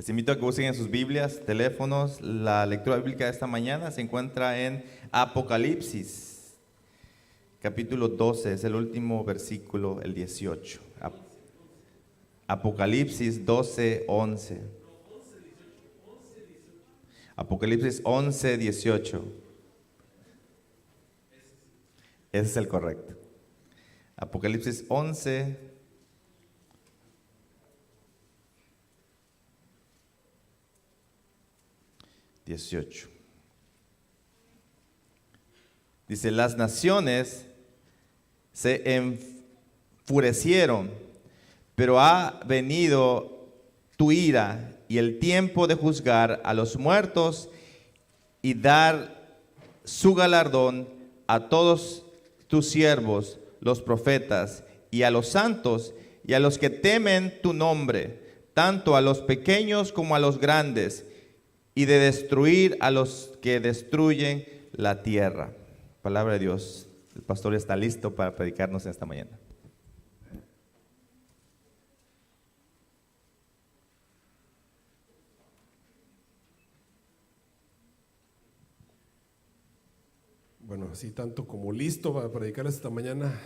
Les invito a que busquen en sus Biblias, teléfonos. La lectura bíblica de esta mañana se encuentra en Apocalipsis, capítulo 12, es el último versículo, el 18. Apocalipsis 12, 11. Apocalipsis 11, 18. Ese es el correcto. Apocalipsis 11, 18. Dice: las naciones se enfurecieron, pero ha venido tu ira y el tiempo de juzgar a los muertos y dar su galardón a todos tus siervos, los profetas, y a los santos y a los que temen tu nombre, tanto a los pequeños como a los grandes, y de destruir a los que destruyen la tierra. Palabra de Dios. El pastor está listo para predicarnos en esta mañana. Bueno, así tanto como listo para predicarles esta mañana,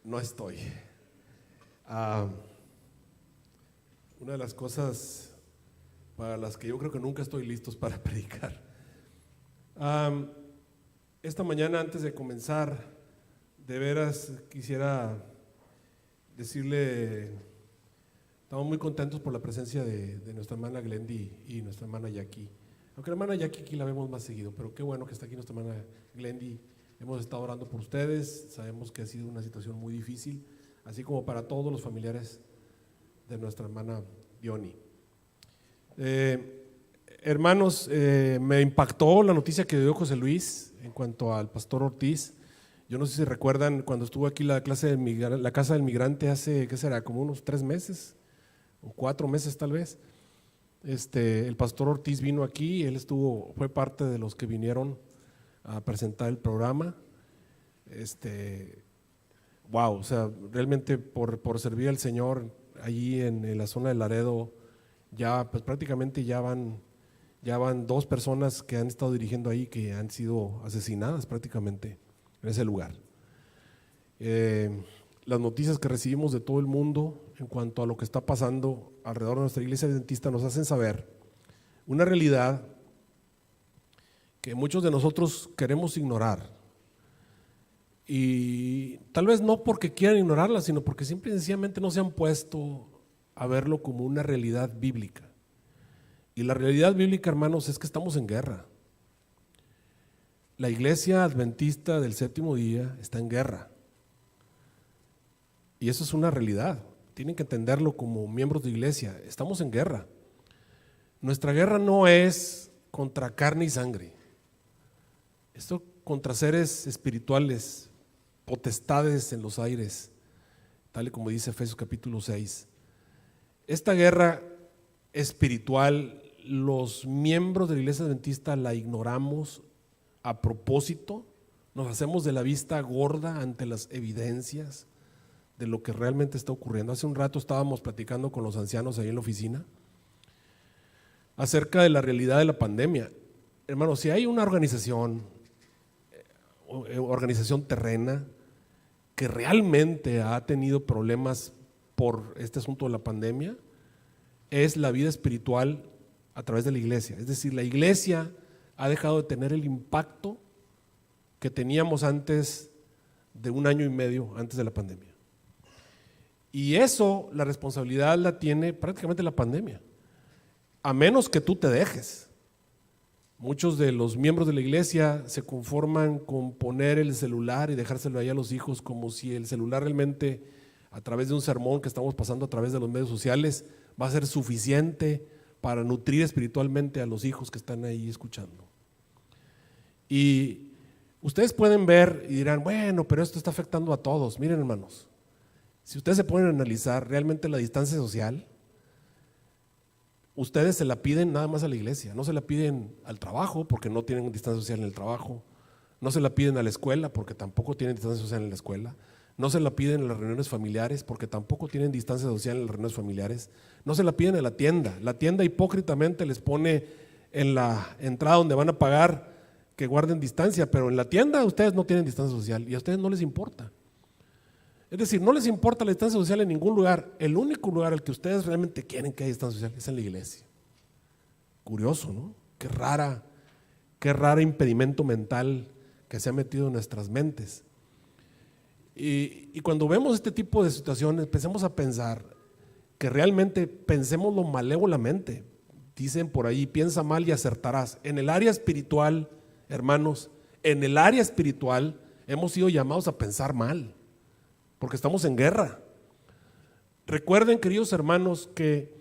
no estoy. Una de las cosas para las que yo creo que nunca estoy listo para predicar. Esta mañana, antes de comenzar, de veras quisiera decirle, estamos muy contentos por la presencia de nuestra hermana Glendy y nuestra hermana Jackie. Aunque la hermana Jackie aquí la vemos más seguido, pero qué bueno que está aquí nuestra hermana Glendy. Hemos estado orando por ustedes, sabemos que ha sido una situación muy difícil, así como para todos los familiares de nuestra hermana Diony. Hermanos, me impactó la noticia que dio José Luis en cuanto al pastor Ortiz. Yo no sé si recuerdan cuando estuvo aquí la Casa del Migrante hace, ¿qué será? Como unos 3 meses o 4 meses tal vez. El pastor Ortiz vino aquí, él fue parte de los que vinieron a presentar el programa. Wow, o sea, realmente por servir al Señor allí en la zona de Laredo, ya pues prácticamente ya van 2 personas que han estado dirigiendo ahí que han sido asesinadas prácticamente en ese lugar. Las noticias que recibimos de todo el mundo en cuanto a lo que está pasando alrededor de nuestra iglesia adventista nos hacen saber una realidad que muchos de nosotros queremos ignorar, y tal vez no porque quieran ignorarla, sino porque simple y sencillamente no se han puesto a verlo como una realidad bíblica. Y la realidad bíblica, hermanos, es que estamos en guerra. La iglesia adventista del séptimo día está en guerra. Y eso es una realidad. Tienen que entenderlo como miembros de iglesia. Estamos en guerra. Nuestra guerra no es contra carne y sangre. Esto contra seres espirituales, potestades en los aires, tal y como dice Efesios capítulo 6. Esta guerra espiritual, los miembros de la iglesia adventista la ignoramos a propósito, nos hacemos de la vista gorda ante las evidencias de lo que realmente está ocurriendo. Hace un rato estábamos platicando con los ancianos ahí en la oficina acerca de la realidad de la pandemia. Hermanos, si hay una organización terrena que realmente ha tenido problemas por este asunto de la pandemia, es la vida espiritual a través de la iglesia. Es decir, la iglesia ha dejado de tener el impacto que teníamos antes de 1 año y medio antes de la pandemia. Y eso, la responsabilidad la tiene prácticamente la pandemia, a menos que tú te dejes. Muchos de los miembros de la iglesia se conforman con poner el celular y dejárselo ahí a los hijos, como si el celular realmente, a través de un sermón que estamos pasando a través de los medios sociales, va a ser suficiente para nutrir espiritualmente a los hijos que están ahí escuchando. Y ustedes pueden ver y dirán, bueno, pero esto está afectando a todos. Miren, hermanos, si ustedes se ponen a analizar realmente la distancia social, ustedes se la piden nada más a la iglesia, no se la piden al trabajo porque no tienen distancia social en el trabajo, no se la piden a la escuela porque tampoco tienen distancia social en la escuela, no se la piden en las reuniones familiares porque tampoco tienen distancia social en las reuniones familiares, no se la piden en la tienda hipócritamente les pone en la entrada donde van a pagar que guarden distancia, pero en la tienda ustedes no tienen distancia social y a ustedes no les importa. Es decir, no les importa la distancia social en ningún lugar. El único lugar al que ustedes realmente quieren que haya distancia social es en la iglesia. Curioso, ¿no? Qué rara impedimento mental que se ha metido en nuestras mentes. Y cuando vemos este tipo de situaciones, empecemos a pensar que realmente pensémoslo malévolamente. Dicen por ahí, piensa mal y acertarás. En el área espiritual, hermanos, en el área espiritual hemos sido llamados a pensar mal, porque estamos en guerra. Recuerden, queridos hermanos, que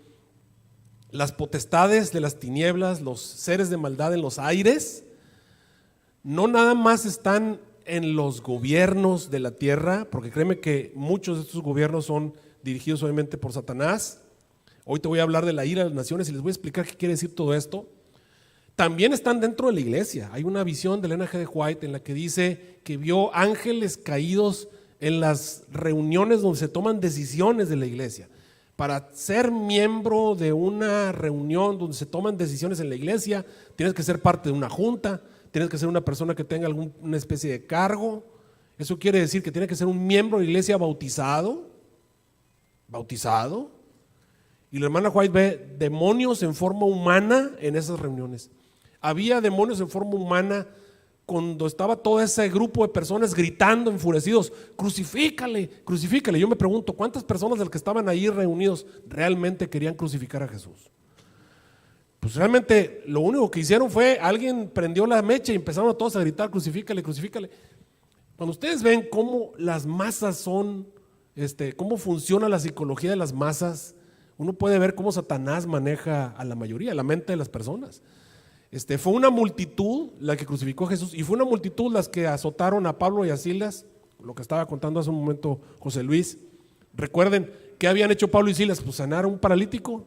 las potestades de las tinieblas, los seres de maldad en los aires, no nada más están en los gobiernos de la tierra, porque créeme que muchos de estos gobiernos son dirigidos obviamente por Satanás. Hoy te voy a hablar de la ira de las naciones y les voy a explicar qué quiere decir todo esto. También están dentro de la iglesia. Hay una visión de Ellen G. White en la que dice que vio ángeles caídos en las reuniones donde se toman decisiones de la iglesia. Para ser miembro de una reunión donde se toman decisiones en la iglesia, tienes que ser parte de una junta, tienes que ser una persona que tenga alguna especie de cargo. Eso quiere decir que tiene que ser un miembro de la iglesia bautizado. Y la hermana White ve demonios en forma humana en esas reuniones. Había demonios en forma humana cuando estaba todo ese grupo de personas gritando enfurecidos, crucifícale, crucifícale. Yo me pregunto, ¿cuántas personas de las que estaban ahí reunidos realmente querían crucificar a Jesús? Pues realmente lo único que hicieron fue, alguien prendió la mecha y empezaron a todos a gritar, crucifícale, crucifícale. Cuando ustedes ven cómo las masas son, cómo funciona la psicología de las masas, uno puede ver cómo Satanás maneja a la mayoría, la mente de las personas. Fue una multitud la que crucificó a Jesús y fue una multitud las que azotaron a Pablo y a Silas, lo que estaba contando hace un momento José Luis. Recuerden, ¿qué habían hecho Pablo y Silas? Pues sanar a un paralítico.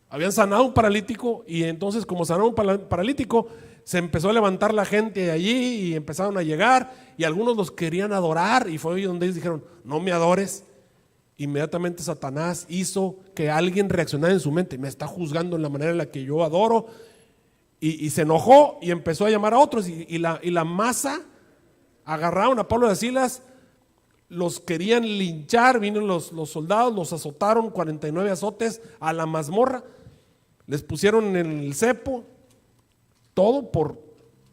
Habían sanado a un paralítico y entonces como sanaron a un paralítico, se empezó a levantar la gente de allí y empezaron a llegar y algunos los querían adorar y fue ahí donde ellos dijeron, no me adores. Inmediatamente Satanás hizo que alguien reaccionara en su mente, me está juzgando en la manera en la que yo adoro. Y se enojó y empezó a llamar a otros y la masa agarraron a Pablo y a Silas, los querían linchar, vinieron los soldados, los azotaron 49 azotes a la mazmorra, les pusieron en el cepo, todo por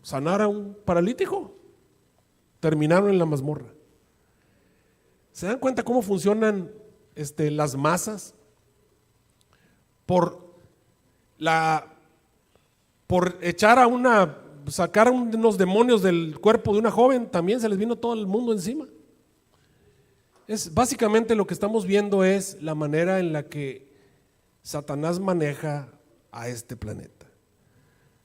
sanar a un paralítico, terminaron en la mazmorra. ¿Se dan cuenta cómo funcionan las masas? Por sacar unos demonios del cuerpo de una joven, también se les vino todo el mundo encima. Básicamente lo que estamos viendo es la manera en la que Satanás maneja a este planeta.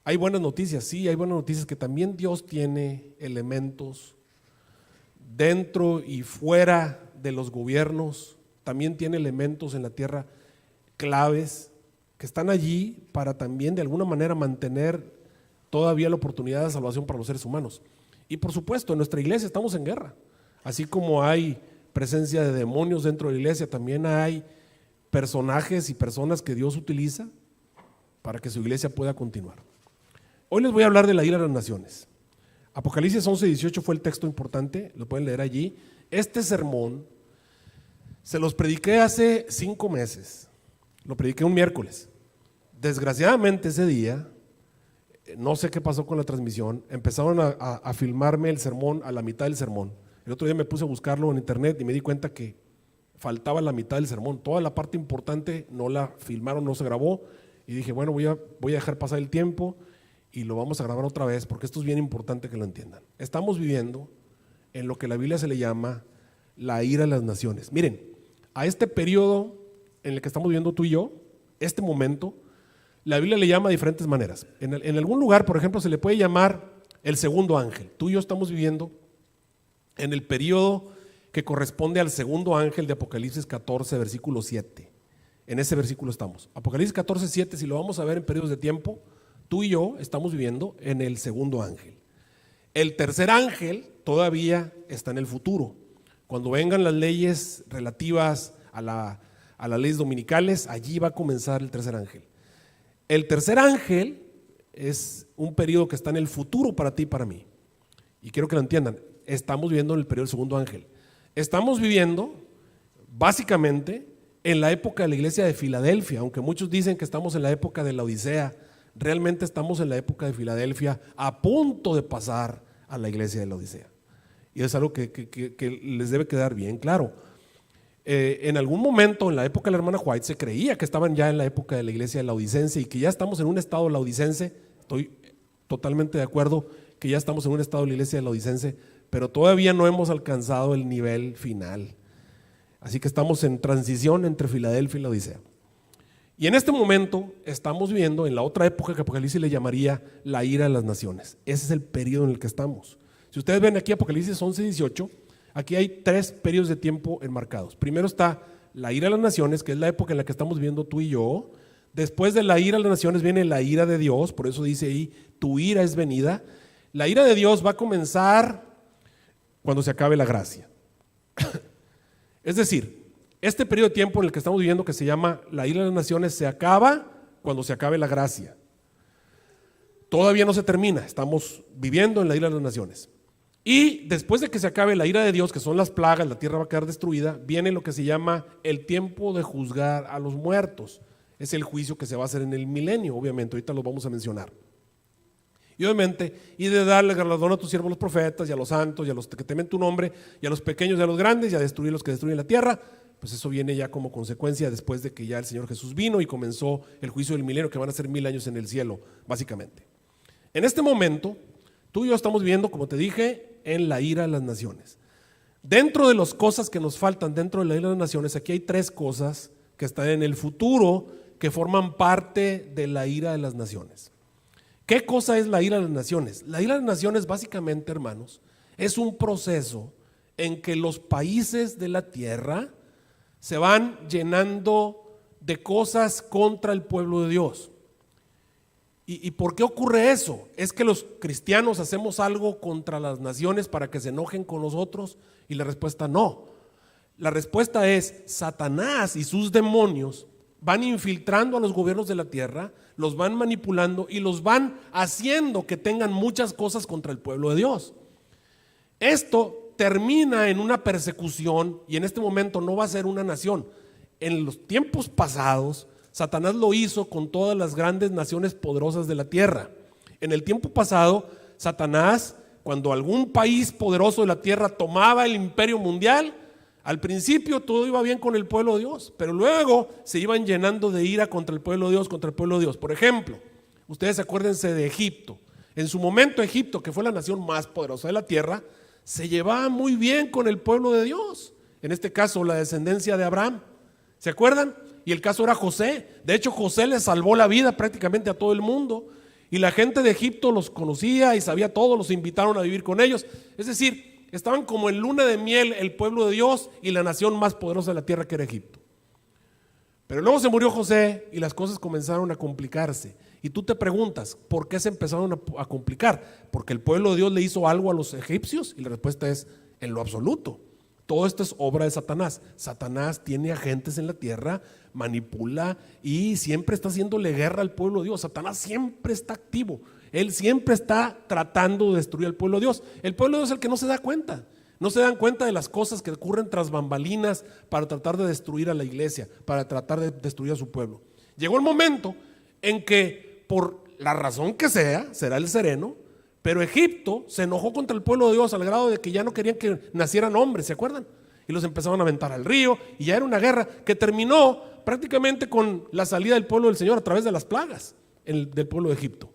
Hay buenas noticias, sí, hay buenas noticias que también Dios tiene elementos dentro y fuera de los gobiernos, también tiene elementos en la tierra claves que están allí para también de alguna manera mantener todavía la oportunidad de salvación para los seres humanos. Y por supuesto, en nuestra iglesia estamos en guerra. Así como hay presencia de demonios dentro de la iglesia, también hay personajes y personas que Dios utiliza para que su iglesia pueda continuar. Hoy les voy a hablar de la ira de las naciones. Apocalipsis 11:18 fue el texto importante, lo pueden leer allí. Este sermón se los prediqué hace 5 meses. Lo prediqué un miércoles. Desgraciadamente ese día, no sé qué pasó con la transmisión, empezaron a filmarme el sermón a la mitad del sermón. El otro día me puse a buscarlo en internet y me di cuenta que faltaba la mitad del sermón. Toda la parte importante no la filmaron, no se grabó. Y dije, bueno, voy a dejar pasar el tiempo y lo vamos a grabar otra vez porque esto es bien importante que lo entiendan. Estamos viviendo en lo que la Biblia se le llama la ira de las naciones. Miren, a este periodo en el que estamos viviendo tú y yo, este momento, la Biblia le llama de diferentes maneras. En algún lugar, por ejemplo, se le puede llamar el segundo ángel. Tú y yo estamos viviendo en el periodo que corresponde al segundo ángel de Apocalipsis 14, versículo 7. En ese versículo estamos. Apocalipsis 14, 7, si lo vamos a ver en periodos de tiempo, tú y yo estamos viviendo en el segundo ángel. El tercer ángel todavía está en el futuro. Cuando vengan las leyes relativas a las leyes dominicales, allí va a comenzar el tercer ángel. El tercer ángel es un periodo que está en el futuro para ti y para mí. Y quiero que lo entiendan, estamos viviendo en el periodo del segundo ángel. Estamos viviendo básicamente en la época de la iglesia de Filadelfia, aunque muchos dicen que estamos en la época de la Odisea, realmente estamos en la época de Filadelfia, a punto de pasar a la iglesia de la Odisea. Y es algo que les debe quedar bien claro. En algún momento en la época de la hermana White se creía que estaban ya en la época de la iglesia laodicense y que ya estamos en un estado laodicense. Estoy totalmente de acuerdo que ya estamos en un estado de la iglesia laodicense, pero todavía no hemos alcanzado el nivel final. Así que estamos en transición entre Filadelfia y la Odisea. Y en este momento estamos viviendo en la otra época que Apocalipsis le llamaría la ira de las naciones. Ese es el periodo en el que estamos. Si ustedes ven aquí Apocalipsis 11:18, aquí hay 3 periodos de tiempo enmarcados. Primero está la ira de las naciones, que es la época en la que estamos viviendo tú y yo. Después de la ira de las naciones viene la ira de Dios, por eso dice ahí, tu ira es venida. La ira de Dios va a comenzar cuando se acabe la gracia. Es decir, este periodo de tiempo en el que estamos viviendo, que se llama la ira de las naciones, se acaba cuando se acabe la gracia. Todavía no se termina, estamos viviendo en la ira de las naciones. Y después de que se acabe la ira de Dios, que son las plagas, la tierra va a quedar destruida, viene lo que se llama el tiempo de juzgar a los muertos. Es el juicio que se va a hacer en el milenio, obviamente, ahorita lo vamos a mencionar. Y obviamente, y de darle galardón a tus siervos los profetas, y a los santos, y a los que temen tu nombre, y a los pequeños y a los grandes, y a destruir los que destruyen la tierra. Pues eso viene ya como consecuencia después de que ya el Señor Jesús vino y comenzó el juicio del milenio, que van a ser 1000 años en el cielo, básicamente. En este momento, tú y yo estamos viviendo, como te dije, en la ira de las naciones. Dentro de las cosas que nos faltan dentro de la ira de las naciones, aquí hay 3 cosas que están en el futuro que forman parte de la ira de las naciones. ¿Qué cosa es la ira de las naciones? La ira de las naciones básicamente, hermanos, es un proceso en que los países de la tierra se van llenando de cosas contra el pueblo de Dios. ¿Y por qué ocurre eso? ¿Es que los cristianos hacemos algo contra las naciones para que se enojen con nosotros? Y la respuesta no. La respuesta es Satanás y sus demonios van infiltrando a los gobiernos de la tierra, los van manipulando y los van haciendo que tengan muchas cosas contra el pueblo de Dios. Esto termina en una persecución y en este momento no va a ser una nación. En los tiempos pasados, Satanás lo hizo con todas las grandes naciones poderosas de la tierra. En el tiempo pasado, Satanás, cuando algún país poderoso de la tierra tomaba el imperio mundial, al principio todo iba bien con el pueblo de Dios, pero luego se iban llenando de ira contra el pueblo de Dios, contra el pueblo de Dios. Por ejemplo, ustedes acuérdense de Egipto. En su momento Egipto, que fue la nación más poderosa de la tierra, se llevaba muy bien con el pueblo de Dios. En este caso, la descendencia de Abraham. ¿Se acuerdan? Y el caso era José. De hecho, José le salvó la vida prácticamente a todo el mundo. Y la gente de Egipto los conocía y sabía todo, los invitaron a vivir con ellos. Es decir, estaban como en luna de miel el pueblo de Dios y la nación más poderosa de la tierra, que era Egipto. Pero luego se murió José y las cosas comenzaron a complicarse. Y tú te preguntas, ¿por qué se empezaron a complicar? ¿Porque el pueblo de Dios le hizo algo a los egipcios? Y la respuesta es, en lo absoluto. Todo esto es obra de Satanás. Satanás tiene agentes en la tierra, manipula y siempre está haciéndole guerra al pueblo de Dios. Satanás siempre está activo. Él siempre está tratando de destruir al pueblo de Dios. El pueblo de Dios es el que no se da cuenta. No se dan cuenta de las cosas que ocurren tras bambalinas para tratar de destruir a la iglesia, para tratar de destruir a su pueblo. Llegó el momento en que, por la razón que sea, será el sereno, pero Egipto se enojó contra el pueblo de Dios al grado de que ya no querían que nacieran hombres, ¿se acuerdan? Y los empezaron a aventar al río y ya era una guerra que terminó prácticamente con la salida del pueblo del Señor a través de las plagas del pueblo de Egipto.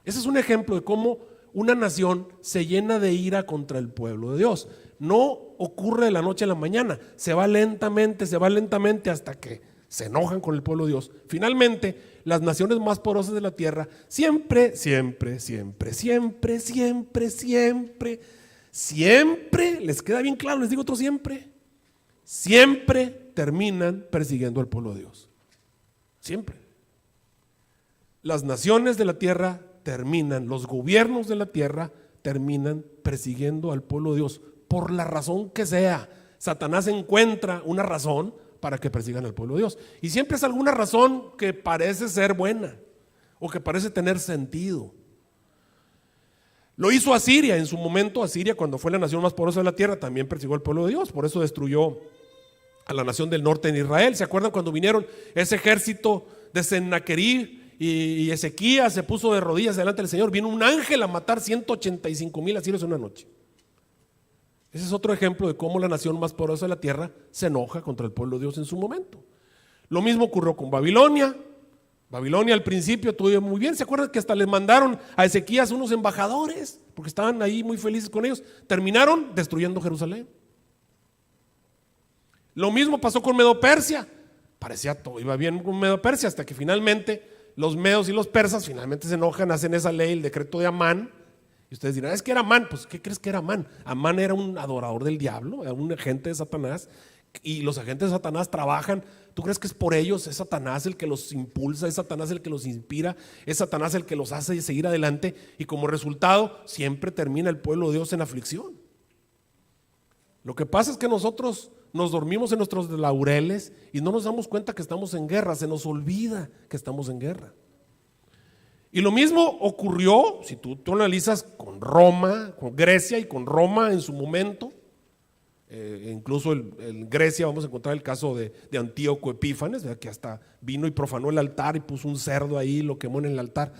Ese es un ejemplo de cómo una nación se llena de ira contra el pueblo de Dios. No ocurre de la noche a la mañana, se va lentamente hasta que se enojan con el pueblo de Dios. Finalmente, las naciones más poderosas de la tierra siempre, les queda bien claro, les digo otro siempre terminan persiguiendo al pueblo de Dios. Siempre. Las naciones de la tierra terminan, los gobiernos de la tierra terminan persiguiendo al pueblo de Dios, por la razón que sea Satanás encuentra una razón para que persigan al pueblo de Dios. Y siempre es alguna razón que parece ser buena o que parece tener sentido. Lo hizo Asiria en su momento. Asiria, cuando fue la nación más poderosa de la tierra, también persiguió al pueblo de Dios. Por eso destruyó a la nación del norte en Israel. ¿Se acuerdan cuando vinieron ese ejército de Sennaquerib y Ezequías se puso de rodillas delante del Señor? Vino un ángel a matar 185,000 asirios en una noche. Ese es otro ejemplo de cómo la nación más poderosa de la tierra se enoja contra el pueblo de Dios en su momento. Lo mismo ocurrió con Babilonia. Babilonia al principio estuvo muy bien. ¿Se acuerdan que hasta les mandaron a Ezequías unos embajadores? Porque estaban ahí muy felices con ellos. Terminaron destruyendo Jerusalén. Lo mismo pasó con Medo-Persia. Parecía todo iba bien con Medo-Persia, hasta que finalmente los medos y los persas finalmente se enojan, hacen esa ley, el decreto de Amán. Y ustedes dirán, es que era Amán. Pues ¿qué crees que era Amán? Amán era un adorador del diablo, era un agente de Satanás. Y los agentes de Satanás trabajan. ¿Tú crees que es por ellos? Es Satanás el que los impulsa, es Satanás el que los inspira, es Satanás el que los hace seguir adelante, y como resultado siempre termina el pueblo de Dios en aflicción. Lo que pasa es que nosotros nos dormimos en nuestros laureles y no nos damos cuenta que estamos en guerra, se nos olvida que estamos en guerra. Y lo mismo ocurrió, si tú analizas, con Roma, con Grecia y con Roma en su momento. Incluso en Grecia vamos a encontrar el caso de Antíoco Epífanes, ¿verdad? Que hasta vino y profanó el altar y puso un cerdo ahí, lo quemó en el altar.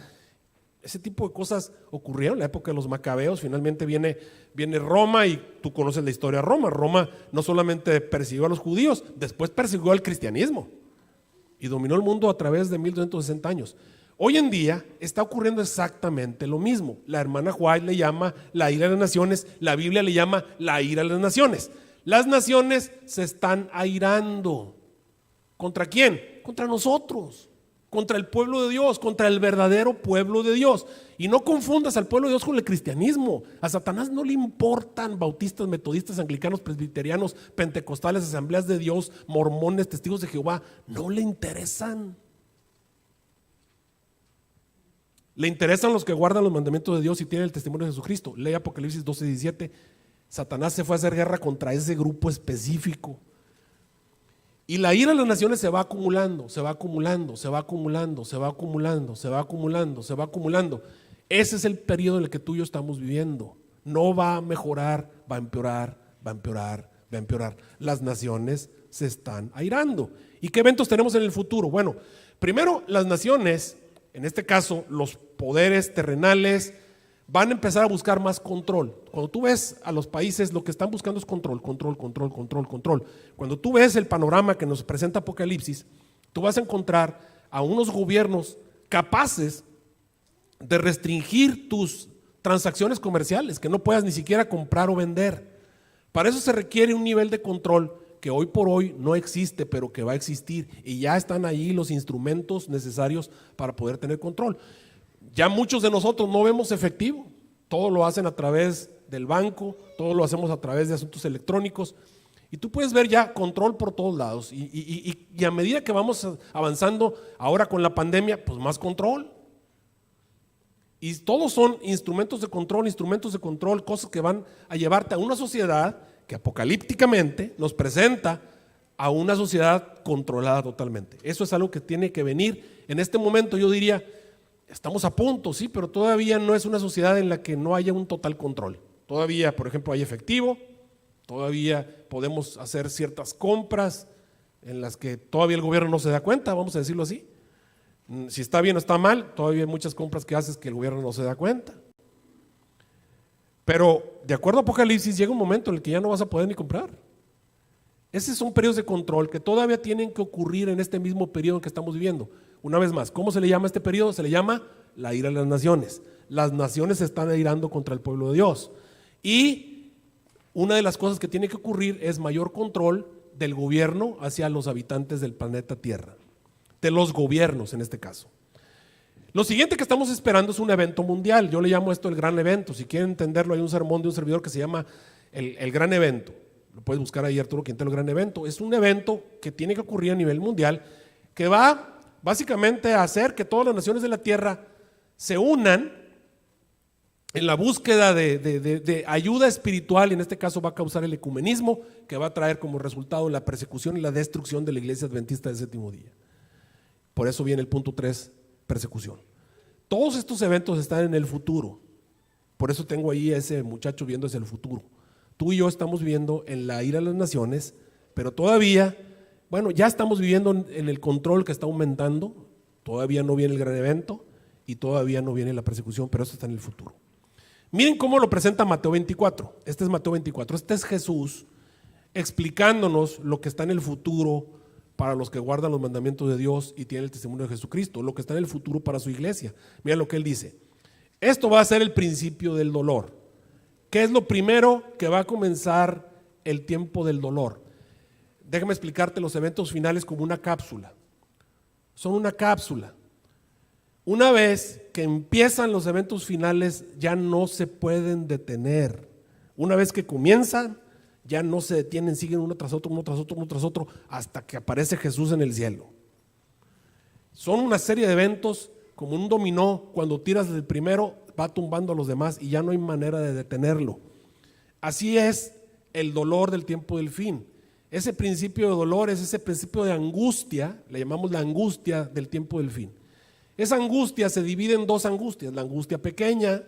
Ese tipo de cosas ocurrieron en la época de los macabeos. Finalmente viene Roma, y tú conoces la historia de Roma. Roma no solamente persiguió a los judíos, después persiguió al cristianismo y dominó el mundo a través de 1260 años. Hoy en día está ocurriendo exactamente lo mismo. La hermana White le llama la ira de las naciones, la Biblia le llama la ira de las naciones. Las naciones se están airando. ¿Contra quién? Contra nosotros, contra el pueblo de Dios, contra el verdadero pueblo de Dios. Y no confundas al pueblo de Dios con el cristianismo. A Satanás no le importan bautistas, metodistas, anglicanos, presbiterianos, pentecostales, asambleas de Dios, mormones, testigos de Jehová. No le interesan. Le interesan los que guardan los mandamientos de Dios y tienen el testimonio de Jesucristo. Lee Apocalipsis 12:17. Satanás se fue a hacer guerra contra ese grupo específico. Y la ira de las naciones se va acumulando, se va acumulando, se va acumulando, se va acumulando, se va acumulando, se va acumulando. Ese es el periodo en el que tú y yo estamos viviendo. No va a mejorar, va a empeorar, va a empeorar, va a empeorar. Las naciones se están airando. ¿Y qué eventos tenemos en el futuro? Bueno, primero las naciones, en este caso los poderes terrenales, van a empezar a buscar más control. Cuando tú ves a los países, lo que están buscando es control, control, control, control, control. Cuando tú ves el panorama que nos presenta Apocalipsis, tú vas a encontrar a unos gobiernos capaces de restringir tus transacciones comerciales, que no puedas ni siquiera comprar o vender. Para eso se requiere un nivel de control que hoy por hoy no existe, pero que va a existir, y ya están ahí los instrumentos necesarios para poder tener control. Ya muchos de nosotros no vemos efectivo, todo lo hacen a través del banco, todo lo hacemos a través de asuntos electrónicos, y tú puedes ver ya control por todos lados, y a medida que vamos avanzando ahora con la pandemia, pues más control. Y todos son instrumentos de control, cosas que van a llevarte a una sociedad que apocalípticamente nos presenta a una sociedad controlada totalmente. Eso es algo que tiene que venir. En este momento yo diría, estamos a punto, sí, pero todavía no es una sociedad en la que no haya un total control. Todavía, por ejemplo, hay efectivo, todavía podemos hacer ciertas compras en las que todavía el gobierno no se da cuenta, vamos a decirlo así. Si está bien o está mal, todavía hay muchas compras que haces que el gobierno no se da cuenta. Pero de acuerdo a Apocalipsis llega un momento en el que ya no vas a poder ni comprar. Esos son periodos de control que todavía tienen que ocurrir en este mismo periodo que estamos viviendo. Una vez más, ¿cómo se le llama a este periodo? Se le llama la ira de las naciones. Las naciones se están airando contra el pueblo de Dios. Y una de las cosas que tiene que ocurrir es mayor control del gobierno hacia los habitantes del planeta Tierra. De los gobiernos en este caso. Lo siguiente que estamos esperando es un evento mundial. Yo le llamo esto el gran evento. Si quieren entenderlo, hay un sermón de un servidor que se llama el gran evento. Lo puedes buscar ahí, Arturo Quintero, el gran evento. Es un evento que tiene que ocurrir a nivel mundial, que va básicamente a hacer que todas las naciones de la tierra se unan en la búsqueda de ayuda espiritual, y en este caso va a causar el ecumenismo, que va a traer como resultado la persecución y la destrucción de la iglesia adventista del séptimo día. Por eso viene el punto 3, persecución. Todos estos eventos están en el futuro. Por eso tengo ahí a ese muchacho viendo hacia el futuro. Tú y yo estamos viviendo en la ira de las naciones, pero todavía, bueno, ya estamos viviendo en el control que está aumentando. Todavía no viene el gran evento y todavía no viene la persecución, pero eso está en el futuro. Miren cómo lo presenta Mateo 24. Este es Mateo 24. Este es Jesús explicándonos lo que está en el futuro para los que guardan los mandamientos de Dios y tienen el testimonio de Jesucristo, lo que está en el futuro para su iglesia. Miren lo que él dice. Esto va a ser el principio del dolor. ¿Qué es lo primero que va a comenzar el tiempo del dolor? Déjame explicarte los eventos finales como una cápsula. Son una cápsula. Una vez que empiezan los eventos finales, ya no se pueden detener. Una vez que comienzan, ya no se detienen, siguen uno tras otro, uno tras otro, uno tras otro, hasta que aparece Jesús en el cielo. Son una serie de eventos como un dominó. Cuando tiras el primero, va tumbando a los demás y ya no hay manera de detenerlo. Así es el dolor del tiempo del fin. Ese principio de dolor es ese principio de angustia, le llamamos la angustia del tiempo del fin. Esa angustia se divide en dos angustias, la angustia pequeña,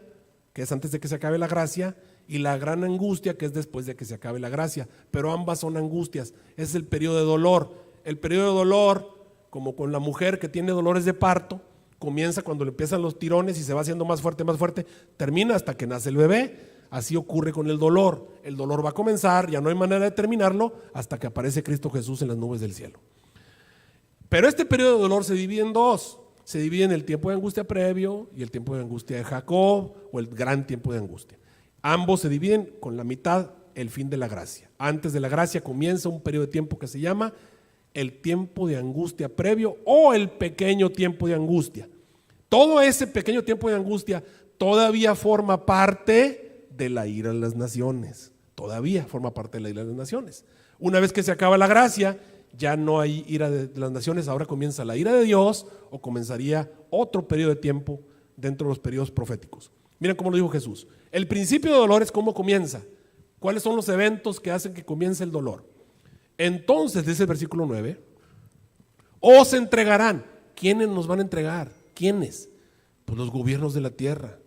que es antes de que se acabe la gracia, y la gran angustia, que es después de que se acabe la gracia, pero ambas son angustias. Es el periodo de dolor. El periodo de dolor, como con la mujer que tiene dolores de parto, comienza cuando le empiezan los tirones y se va haciendo más fuerte, termina hasta que nace el bebé. Así ocurre con el dolor. El dolor va a comenzar, ya no hay manera de terminarlo hasta que aparece Cristo Jesús en las nubes del cielo. Pero este periodo de dolor se divide en dos. Se divide en el tiempo de angustia previo y el tiempo de angustia de Jacob, o el gran tiempo de angustia. Ambos se dividen con la mitad, el fin de la gracia. Antes de la gracia comienza un periodo de tiempo que se llama el tiempo de angustia previo o el pequeño tiempo de angustia. Todo ese pequeño tiempo de angustia todavía forma parte de la ira de las naciones. Todavía forma parte de la ira de las naciones. Una vez que se acaba la gracia, ya no hay ira de las naciones, ahora comienza la ira de Dios, o comenzaría otro periodo de tiempo dentro de los periodos proféticos. Miren cómo lo dijo Jesús. El principio de dolor es cómo comienza. ¿Cuáles son los eventos que hacen que comience el dolor? Entonces, dice el versículo 9, os entregarán. ¿Quiénes nos van a entregar? ¿Quiénes? Pues los gobiernos de la tierra,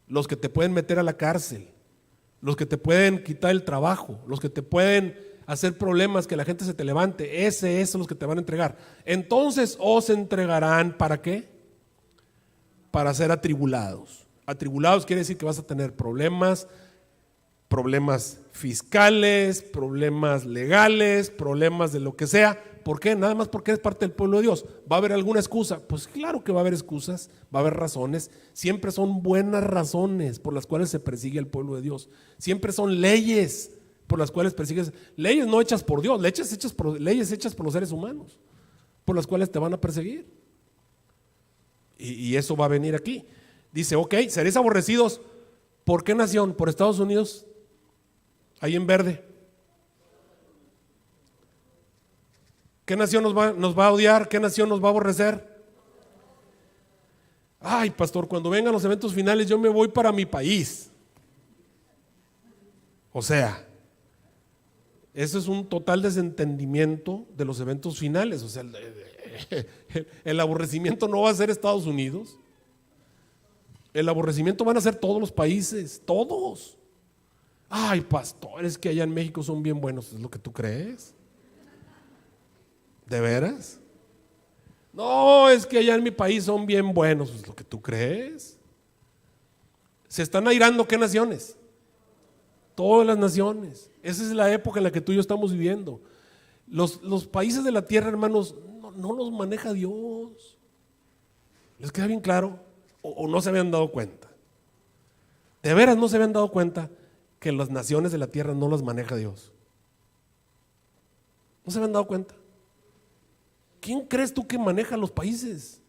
los que te pueden meter a la cárcel, los que te pueden quitar el trabajo, los que te pueden hacer problemas, que la gente se te levante. Esos son los que te van a entregar. Entonces os entregarán, ¿para qué? Para ser atribulados. Atribulados quiere decir que vas a tener problemas fiscales, problemas legales, problemas de lo que sea. ¿Por qué? Nada más porque eres parte del pueblo de Dios. ¿Va a haber alguna excusa? Pues claro que va a haber excusas, va a haber razones. Siempre son buenas razones por las cuales se persigue al pueblo de Dios. Siempre son leyes por las cuales persigues. Leyes no hechas por Dios, leyes hechas por los seres humanos, por las cuales te van a perseguir. Y eso va a venir aquí. Dice, ok, seréis aborrecidos. ¿Por qué nación? ¿Por Estados Unidos? Ahí en verde. ¿Qué nación nos va a odiar? ¿Qué nación nos va a aborrecer? Ay, pastor, cuando vengan los eventos finales yo me voy para mi país. O sea, eso es un total desentendimiento de los eventos finales. O sea, el aborrecimiento no va a ser Estados Unidos. El aborrecimiento van a ser todos los países, todos. Ay, pastor, es que allá en México son bien buenos. ¿Es lo que tú crees? ¿De veras? No, es que allá en mi país son bien buenos. ¿Es lo que tú crees? ¿Se están airando qué naciones? Todas las naciones. Esa es la época en la que tú y yo estamos viviendo. Los países de la tierra, hermanos, no los maneja Dios. ¿Les queda bien claro? ¿O no se habían dado cuenta? ¿De veras no se habían dado cuenta que las naciones de la tierra no las maneja Dios? ¿No se habían dado cuenta? ¿Quién crees tú que maneja los países?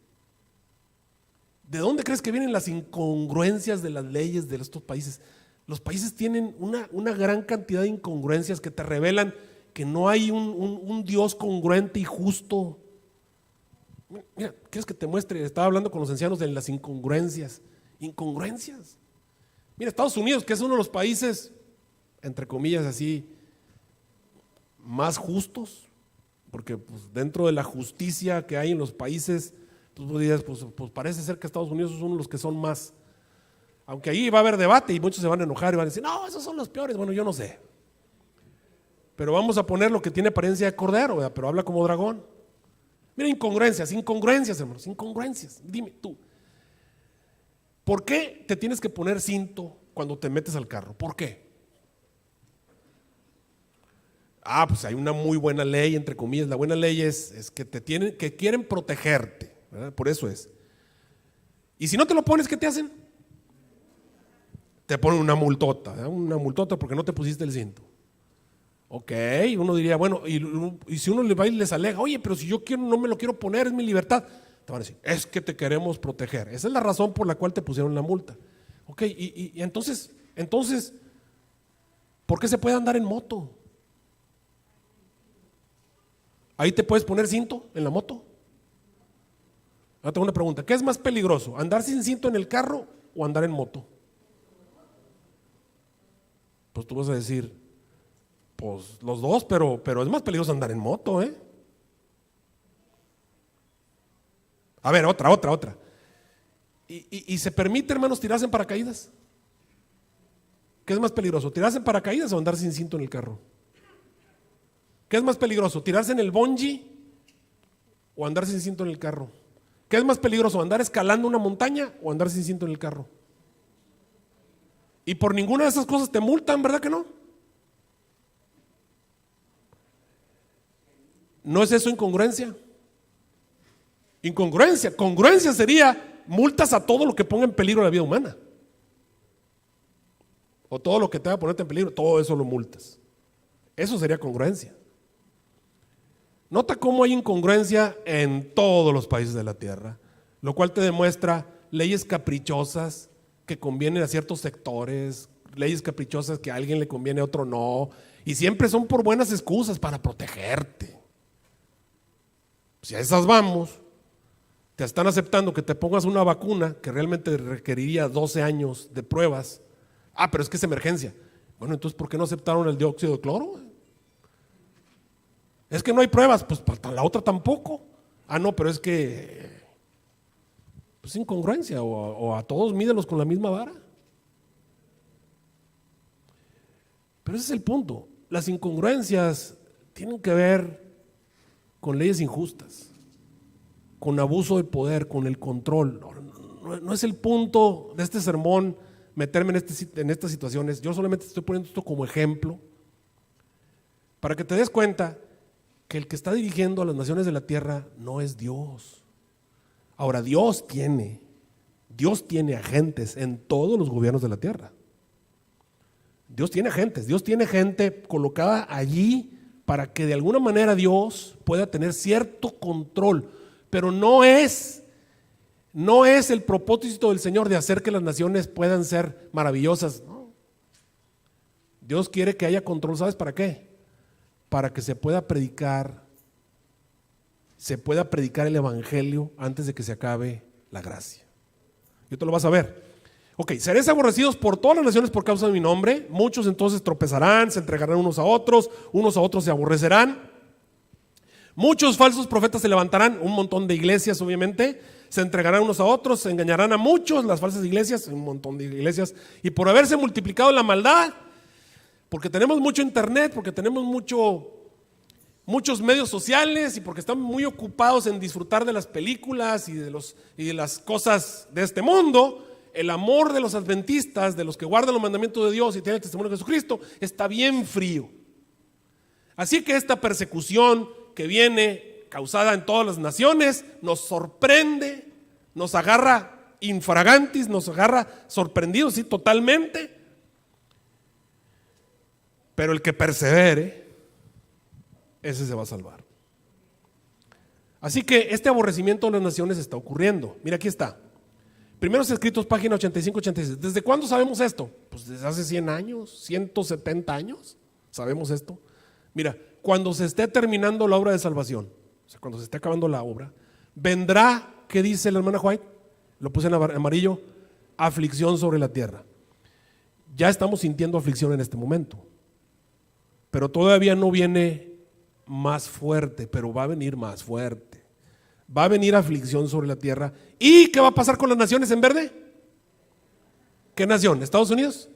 ¿De dónde crees que vienen las incongruencias de las leyes de estos países? Los países tienen una gran cantidad de incongruencias que te revelan que no hay un Dios congruente y justo. Mira, ¿quieres que te muestre? Estaba hablando con los ancianos de las incongruencias. Incongruencias. Mira, Estados Unidos, que es uno de los países, entre comillas así, más justos, porque pues, dentro de la justicia que hay en los países, pues dirías, pues parece ser que Estados Unidos es uno de los que son más, aunque ahí va a haber debate y muchos se van a enojar y van a decir, no, esos son los peores. Bueno, yo no sé, pero vamos a poner lo que tiene apariencia de cordero, ¿verdad? Pero habla como dragón. Mira, incongruencias, hermanos, incongruencias. Dime tú, ¿por qué te tienes que poner cinto cuando te metes al carro? ¿Por qué? Pues hay una muy buena ley, entre comillas. La buena ley es que que quieren protegerte, ¿verdad? Por eso es. Y si no te lo pones, ¿qué te hacen? Te ponen una multota, ¿verdad? Una multota porque no te pusiste el cinto. Ok, uno diría, bueno, y si uno le va y les alega, oye, pero si yo quiero, no me lo quiero poner, es mi libertad. Te van a decir, es que te queremos proteger. Esa es la razón por la cual te pusieron la multa. Ok, y entonces, ¿por qué se puede andar en moto? Ahí te puedes poner cinto en la moto. Ahora tengo una pregunta, ¿qué es más peligroso? ¿Andar sin cinto en el carro o andar en moto? Pues tú vas a decir, pues los dos, pero es más peligroso andar en moto, ¿eh? A ver, otra. ¿Y se permite, hermanos, tirarse en paracaídas? ¿Qué es más peligroso? ¿Tirarse en paracaídas o andar sin cinto en el carro? ¿Qué es más peligroso? ¿Tirarse en el bungee o andar sin cinto en el carro? ¿Qué es más peligroso? ¿Andar escalando una montaña o andar sin cinto en el carro? Y por ninguna de esas cosas te multan, ¿verdad que no? ¿No es eso incongruencia? Congruencia sería multas a todo lo que ponga en peligro la vida humana. O todo lo que te va a ponerte en peligro, todo eso lo multas. Eso sería congruencia. Nota cómo hay incongruencia en todos los países de la tierra, lo cual te demuestra leyes caprichosas que convienen a ciertos sectores, leyes caprichosas que a alguien le conviene, a otro no, y siempre son por buenas excusas para protegerte. Si a esas vamos, te están aceptando que te pongas una vacuna que realmente requeriría 12 años de pruebas. Pero es que es emergencia. Bueno, entonces ¿por qué no aceptaron el dióxido de cloro? Es que no hay pruebas, pues para la otra tampoco. No, pero es que pues incongruencia, o a todos mídelos con la misma vara. Pero ese es el punto. Las incongruencias tienen que ver con leyes injustas, con abuso de poder, con el control. No es el punto de este sermón meterme en estas situaciones. Yo solamente estoy poniendo esto como ejemplo para que te des cuenta que el que está dirigiendo a las naciones de la tierra no es Dios. Ahora, Dios tiene agentes en todos los gobiernos de la tierra. Dios tiene agentes, Dios tiene gente colocada allí para que de alguna manera Dios pueda tener cierto control, pero no es el propósito del Señor de hacer que las naciones puedan ser maravillosas. No. Dios quiere que haya control, ¿sabes para qué? Para que se pueda predicar el evangelio antes de que se acabe la gracia. Y tú lo vas a ver. Ok, seréis aborrecidos por todas las naciones por causa de mi nombre. Muchos entonces tropezarán, se entregarán unos a otros se aborrecerán. Muchos falsos profetas se levantarán, un montón de iglesias obviamente, se entregarán unos a otros, se engañarán a muchos, las falsas iglesias, un montón de iglesias. Y por haberse multiplicado la maldad, porque tenemos mucho internet, porque tenemos muchos medios sociales y porque estamos muy ocupados en disfrutar de las películas y de las cosas de este mundo, el amor de los adventistas, de los que guardan los mandamientos de Dios y tienen el testimonio de Jesucristo, está bien frío. Así que esta persecución que viene causada en todas las naciones nos sorprende, nos agarra infragantis, nos agarra sorprendidos, sí, totalmente. Pero el que persevere, ese se va a salvar. Así que este aborrecimiento de las naciones está ocurriendo. Mira, aquí está. Primeros Escritos, página 85-86. ¿Desde cuándo sabemos esto? Pues desde hace 100 años, 170 años, sabemos esto. Mira, cuando se esté terminando la obra de salvación, o sea, cuando se esté acabando la obra, vendrá, ¿qué dice la hermana White? Lo puse en amarillo, aflicción sobre la tierra. Ya estamos sintiendo aflicción en este momento, pero todavía no viene más fuerte, pero va a venir más fuerte. Va a venir aflicción sobre la tierra. ¿Y qué va a pasar con las naciones en verde? ¿Qué nación? ¿Estados Unidos?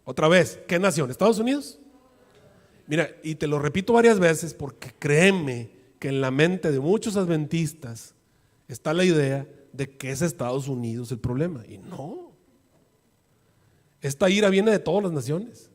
Otra vez, ¿qué nación? ¿Estados Unidos? Mira, y te lo repito varias veces porque créeme que en la mente de muchos adventistas está la idea de que es Estados Unidos el problema. Y no. Esta ira viene de todas las naciones.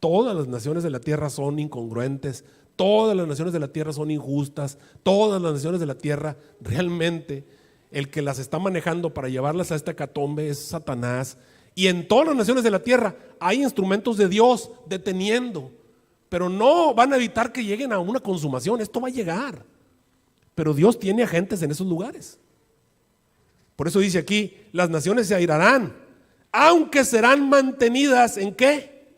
Todas las naciones de la tierra son incongruentes. Todas las naciones de la tierra son injustas. Todas las naciones de la tierra, realmente, el que las está manejando para llevarlas a esta hecatombe es Satanás. Y en todas las naciones de la tierra hay instrumentos de Dios deteniendo, pero no van a evitar que lleguen a una consumación. Esto va a llegar, pero Dios tiene agentes en esos lugares. Por eso dice aquí, las naciones se airarán, aunque serán mantenidas ¿en qué?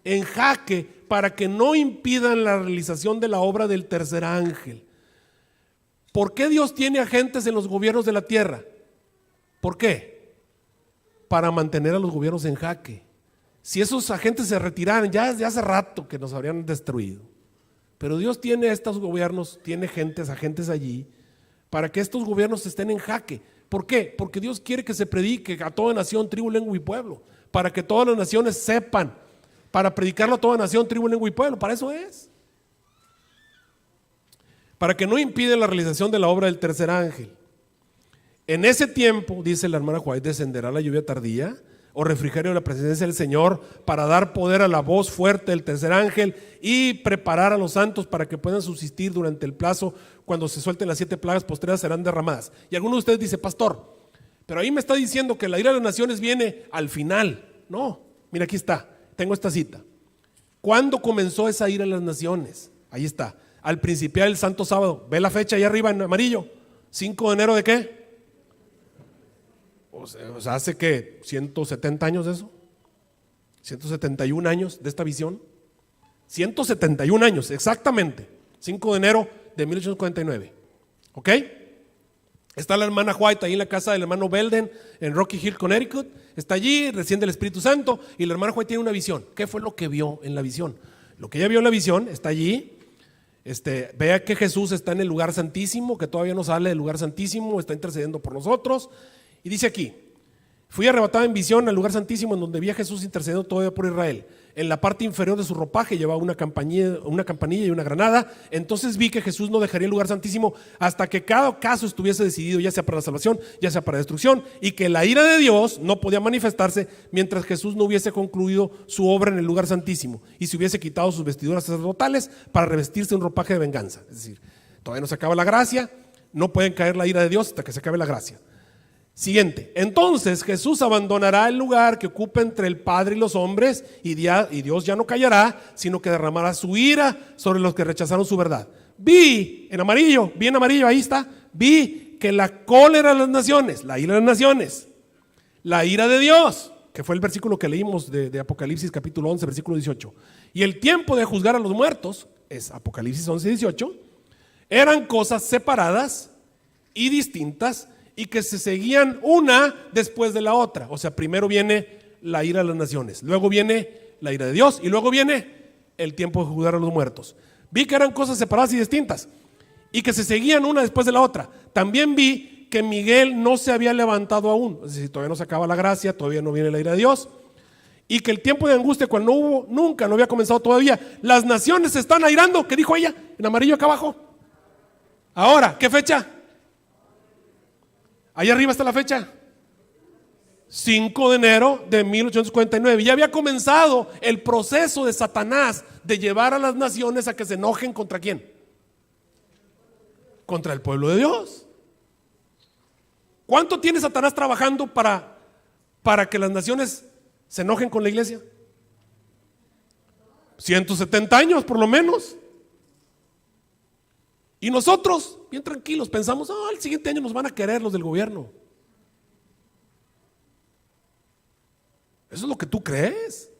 En jaque, para que no impidan la realización de la obra del tercer ángel. ¿Por qué Dios tiene agentes en los gobiernos de la tierra? ¿Por qué? Para mantener a los gobiernos en jaque. Si esos agentes se retiraran, ya hace rato que nos habrían destruido. Pero Dios tiene estos gobiernos, tiene agentes allí, para que estos gobiernos estén en jaque. ¿Por qué? Porque Dios quiere que se predique a toda nación, tribu, lengua y pueblo, para que todas las naciones sepan, para predicarlo a toda nación, tribu, lengua y pueblo, para eso es. Para que no impida la realización de la obra del tercer ángel. En ese tiempo, dice la hermana White, descenderá la lluvia tardía o refrigerio de la presencia del Señor para dar poder a la voz fuerte del tercer ángel y preparar a los santos para que puedan subsistir durante el plazo cuando se suelten las 7 plagas postreras serán derramadas. Y alguno de ustedes dice, pastor, pero ahí me está diciendo que la ira de las naciones viene al final. No, mira, aquí está, tengo esta cita. ¿Cuándo comenzó esa ira de las naciones? Ahí está, al principiar el santo sábado. Ve la fecha ahí arriba en amarillo. 5 de enero de ¿qué? O sea, hace que 170 años de eso, 171 años de esta visión, 171 años exactamente, 5 de enero de 1849, ¿ok? Está la hermana White ahí en la casa del hermano Belden en Rocky Hill, Connecticut, está allí recién del Espíritu Santo y la hermana White tiene una visión. ¿Qué fue lo que vio en la visión? Lo que ella vio en la visión está allí. Vea que Jesús está en el lugar santísimo, que todavía no sale del lugar santísimo, está intercediendo por nosotros. Y dice aquí, fui arrebatado en visión al lugar santísimo en donde vi a Jesús intercediendo todavía por Israel. En la parte inferior de su ropaje llevaba una campanilla y una granada. Entonces vi que Jesús no dejaría el lugar santísimo hasta que cada caso estuviese decidido, ya sea para la salvación, ya sea para la destrucción, y que la ira de Dios no podía manifestarse mientras Jesús no hubiese concluido su obra en el lugar santísimo y se hubiese quitado sus vestiduras sacerdotales para revestirse un ropaje de venganza. Es decir, todavía no se acaba la gracia, no pueden caer la ira de Dios hasta que se acabe la gracia. Siguiente, entonces Jesús abandonará el lugar que ocupa entre el Padre y los hombres y Dios ya no callará, sino que derramará su ira sobre los que rechazaron su verdad. Vi en amarillo, ahí está, vi que la cólera de las naciones, la ira de las naciones, la ira de Dios, que fue el versículo que leímos de Apocalipsis capítulo 11, versículo 18, y el tiempo de juzgar a los muertos, es Apocalipsis 11, 18, eran cosas separadas y distintas, y que se seguían una después de la otra. O sea, primero viene la ira de las naciones, luego viene la ira de Dios y luego viene el tiempo de juzgar a los muertos. Vi que eran cosas separadas y distintas y que se seguían una después de la otra. También vi que Miguel no se había levantado aún, es decir, todavía no se acaba la gracia, todavía no viene la ira de Dios, y que el tiempo de angustia cuando no hubo, nunca, no había comenzado todavía. Las naciones se están airando, ¿qué dijo ella? En amarillo acá abajo. Ahora, ¿qué fecha? Ahí arriba está la fecha, 5 de enero de 1849. Ya había comenzado el proceso de Satanás de llevar a las naciones a que se enojen ¿contra quién? Contra el pueblo de Dios. ¿Cuánto tiene Satanás trabajando para que las naciones se enojen con la iglesia? 170 años por lo menos. Y nosotros, bien tranquilos, pensamos, el siguiente año nos van a querer los del gobierno. Eso es lo que tú crees.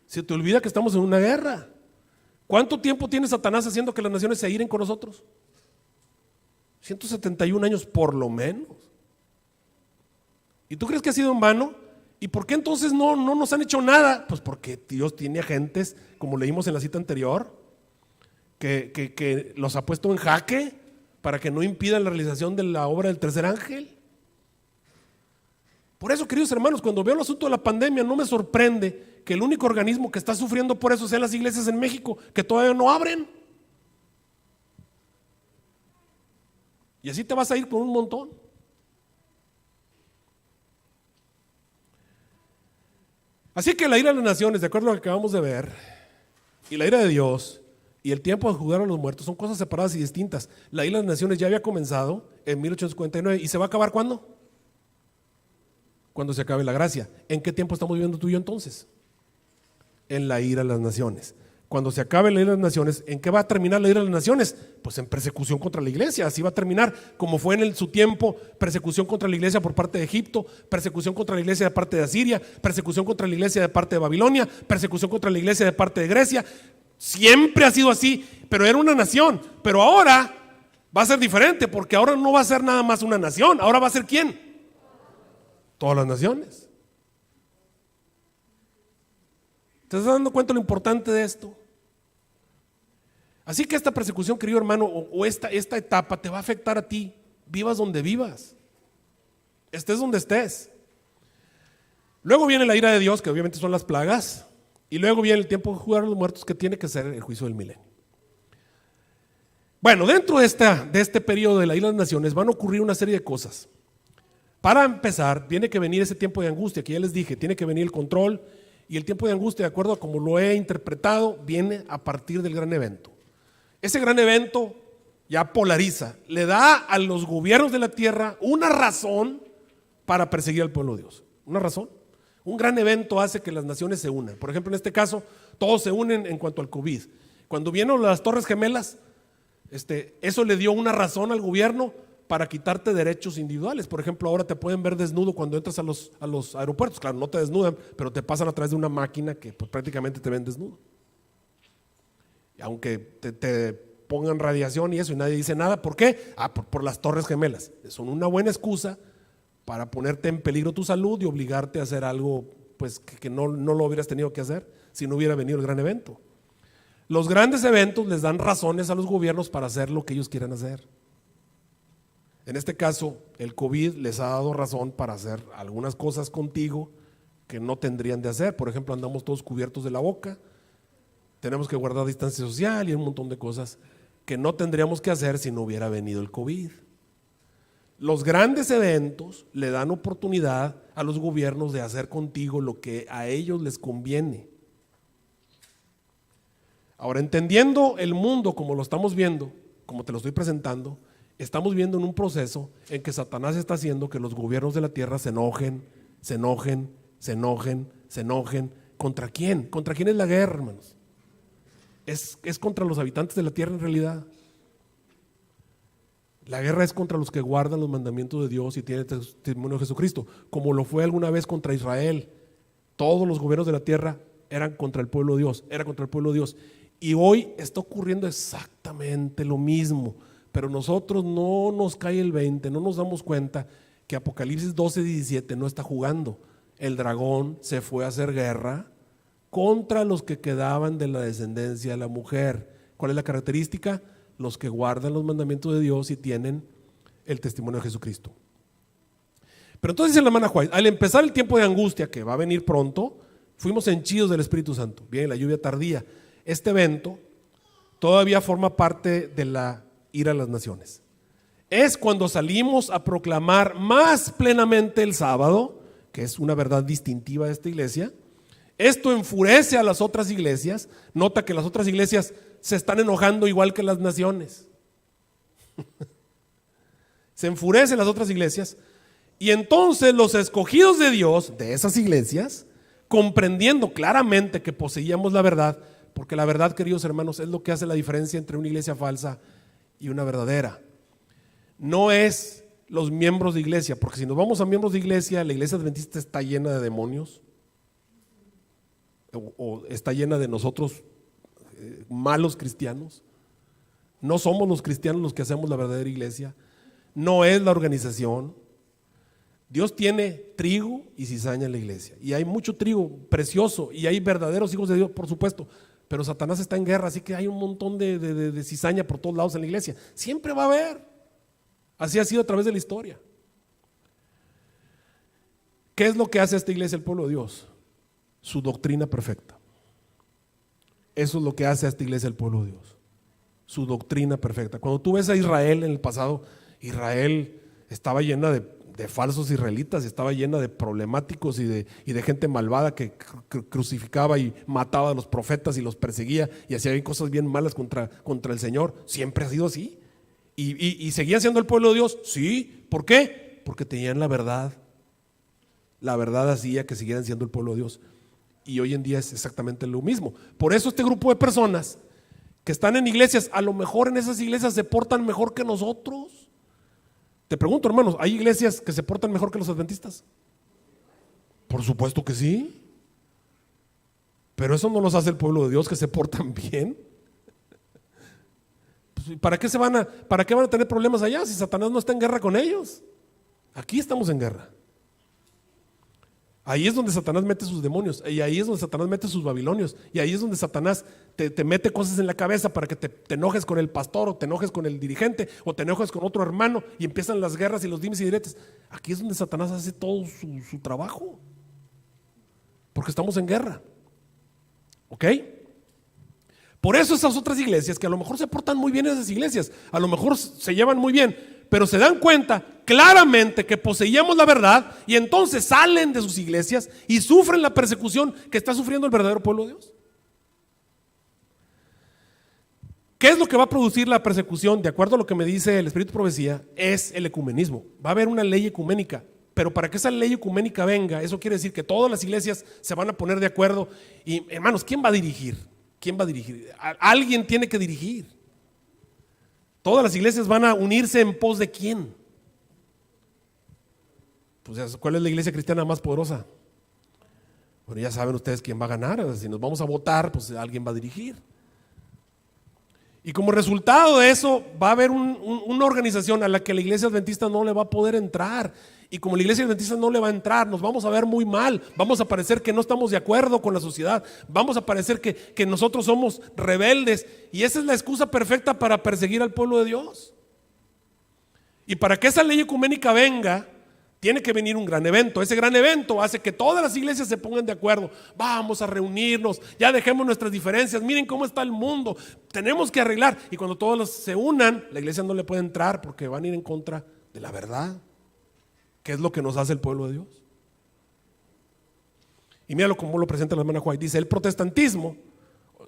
Se te olvida que estamos en una guerra. ¿Cuánto tiempo tiene Satanás haciendo que las naciones se iren con nosotros? 171 años por lo menos. ¿Y tú crees que ha sido en vano? ¿Y por qué entonces no nos han hecho nada? Pues porque Dios tiene agentes, como leímos en la cita anterior, que los ha puesto en jaque para que no impidan la realización de la obra del tercer ángel. Por eso, queridos hermanos, cuando veo el asunto de la pandemia, no me sorprende que el único organismo que está sufriendo por eso sean las iglesias en México, que todavía no abren. Y así te vas a ir con un montón. Así que la ira de las naciones, de acuerdo a lo que acabamos de ver, y la ira de Dios y el tiempo de juzgar a los muertos son cosas separadas y distintas. La ira de las naciones ya había comenzado en 1859 y se va a acabar ¿cuándo? Cuando se acabe la gracia. ¿En qué tiempo estamos viviendo tú y yo entonces? En la ira de las naciones. Cuando se acabe la ira de las naciones, ¿en qué va a terminar la ira de las naciones? Pues en persecución contra la iglesia. Así va a terminar, como fue en su tiempo, persecución contra la iglesia por parte de Egipto, persecución contra la iglesia de parte de Asiria, persecución contra la iglesia de parte de Babilonia, persecución contra la iglesia de parte de Grecia. Siempre ha sido así, pero era una nación. Pero ahora va a ser diferente, porque ahora no va a ser nada más una nación. Ahora va a ser ¿quién? Todas las naciones. ¿Te estás dando cuenta de lo importante de esto? Así que esta persecución, querido hermano, o esta etapa te va a afectar a ti, vivas donde vivas, estés donde estés. Luego viene la ira de Dios, que obviamente son las plagas, y luego viene el tiempo de juzgar a los muertos, que tiene que ser el juicio del milenio. Bueno, dentro de este periodo de la ira de las naciones van a ocurrir una serie de cosas. Para empezar, tiene que venir ese tiempo de angustia, que ya les dije, tiene que venir el control, y el tiempo de angustia, de acuerdo a como lo he interpretado, viene a partir del gran evento. Ese gran evento ya polariza, le da a los gobiernos de la tierra una razón para perseguir al pueblo de Dios. Una razón. Un gran evento hace que las naciones se unan. Por ejemplo, en este caso, todos se unen en cuanto al COVID. Cuando vienen las Torres Gemelas, eso le dio una razón al gobierno para quitarte derechos individuales. Por ejemplo, ahora te pueden ver desnudo cuando entras a los aeropuertos. Claro, no te desnudan, pero te pasan a través de una máquina que pues, prácticamente te ven desnudo. Y aunque te pongan radiación y eso y nadie dice nada, ¿por qué? Por las Torres Gemelas. Son una buena excusa para ponerte en peligro tu salud y obligarte a hacer algo pues, que no lo hubieras tenido que hacer si no hubiera venido el gran evento. Los grandes eventos les dan razones a los gobiernos para hacer lo que ellos quieran hacer. En este caso, el COVID les ha dado razón para hacer algunas cosas contigo que no tendrían de hacer. Por ejemplo, andamos todos cubiertos de la boca, tenemos que guardar distancia social y un montón de cosas que no tendríamos que hacer si no hubiera venido el COVID. Los grandes eventos le dan oportunidad a los gobiernos de hacer contigo lo que a ellos les conviene. Ahora, entendiendo el mundo como lo estamos viendo, como te lo estoy presentando, estamos viendo en un proceso en que Satanás está haciendo que los gobiernos de la tierra se enojen. ¿Contra quién? ¿Contra quién es la guerra, hermanos? Es contra los habitantes de la tierra en realidad. La guerra es contra los que guardan los mandamientos de Dios y tienen testimonio de Jesucristo, como lo fue alguna vez contra Israel. Todos los gobiernos de la tierra eran contra el pueblo de Dios, era contra el pueblo de Dios. Y hoy está ocurriendo exactamente lo mismo, pero nosotros no nos cae el 20, no nos damos cuenta que Apocalipsis 12:17 no está jugando. El dragón se fue a hacer guerra contra los que quedaban de la descendencia de la mujer. ¿Cuál es la característica? Los que guardan los mandamientos de Dios y tienen el testimonio de Jesucristo. Pero entonces dice la hermana White, al empezar el tiempo de angustia que va a venir pronto, fuimos henchidos del Espíritu Santo. Viene la lluvia tardía. Este evento todavía forma parte de la ira de las naciones. Es cuando salimos a proclamar más plenamente el sábado, que es una verdad distintiva de esta iglesia. Esto enfurece a las otras iglesias. Nota que las otras iglesias se están enojando igual que las naciones. Se enfurecen las otras iglesias y entonces los escogidos de Dios de esas iglesias, comprendiendo claramente que poseíamos la verdad, porque la verdad, queridos hermanos, es lo que hace la diferencia entre una iglesia falsa y una verdadera. No es los miembros de iglesia, porque si nos vamos a miembros de iglesia, la iglesia adventista está llena de demonios o está llena de nosotros malos cristianos. No somos los cristianos los que hacemos la verdadera iglesia, no es la organización, Dios tiene trigo y cizaña en la iglesia. Y hay mucho trigo precioso y hay verdaderos hijos de Dios, por supuesto. Pero Satanás está en guerra, así que hay un montón de cizaña por todos lados en la iglesia. Siempre va a haber. Así ha sido a través de la historia. ¿Qué es lo que hace esta iglesia, el pueblo de Dios? Su doctrina perfecta. Eso es lo que hace a esta iglesia, el pueblo de Dios. Su doctrina perfecta. Cuando tú ves a Israel en el pasado, Israel estaba llena de falsos israelitas, estaba llena de problemáticos y de gente malvada que crucificaba y mataba a los profetas y los perseguía y hacía cosas bien malas contra el Señor. Siempre ha sido así. ¿Y seguía siendo el pueblo de Dios? Sí. ¿Por qué? Porque tenían la verdad. La verdad hacía que siguieran siendo el pueblo de Dios. Y hoy en día es exactamente lo mismo. Por eso este grupo de personas que están en iglesias, a lo mejor en esas iglesias se portan mejor que nosotros. Te pregunto, hermanos, ¿hay iglesias que se portan mejor que los adventistas? Por supuesto que sí. Pero eso no los hace el pueblo de Dios, que se portan bien. Pues, ¿para qué van a tener problemas allá si Satanás no está en guerra con ellos? Aquí estamos en guerra. Ahí es donde Satanás mete sus demonios, y ahí es donde Satanás mete sus babilonios, y ahí es donde Satanás te mete cosas en la cabeza para que te enojes con el pastor, o te enojes con el dirigente, o te enojes con otro hermano, y empiezan las guerras y los dimes y diretes. Aquí es donde Satanás hace todo su trabajo, porque estamos en guerra. ¿Ok? Por eso esas otras iglesias, que a lo mejor se portan muy bien, esas iglesias, a lo mejor se llevan muy bien, pero se dan cuenta claramente que poseíamos la verdad, y entonces salen de sus iglesias y sufren la persecución que está sufriendo el verdadero pueblo de Dios. ¿Qué es lo que va a producir la persecución? De acuerdo a lo que me dice el Espíritu de Profecía, es el ecumenismo. Va a haber una ley ecuménica, pero para que esa ley ecuménica venga, eso quiere decir que todas las iglesias se van a poner de acuerdo. Y hermanos, ¿quién va a dirigir? ¿Quién va a dirigir? Alguien tiene que dirigir. Todas las iglesias van a unirse en pos de ¿quién? Pues, ¿cuál es la iglesia cristiana más poderosa? Bueno, ya saben ustedes quién va a ganar. Si nos vamos a votar, pues alguien va a dirigir. Y como resultado de eso, va a haber una organización a la que la iglesia adventista no le va a poder entrar. Y como la iglesia adventista no le va a entrar, nos vamos a ver muy mal. Vamos a parecer que no estamos de acuerdo con la sociedad. Vamos a parecer que nosotros somos rebeldes. Y esa es la excusa perfecta para perseguir al pueblo de Dios. Y para que esa ley ecuménica venga, tiene que venir un gran evento. Ese gran evento hace que todas las iglesias se pongan de acuerdo. Vamos a reunirnos, ya dejemos nuestras diferencias. Miren cómo está el mundo, tenemos que arreglar. Y cuando todos se unan, la iglesia no le puede entrar porque van a ir en contra de la verdad. ¿Qué es lo que nos hace el pueblo de Dios? Y míralo cómo lo presenta la hermana White. Dice, el protestantismo,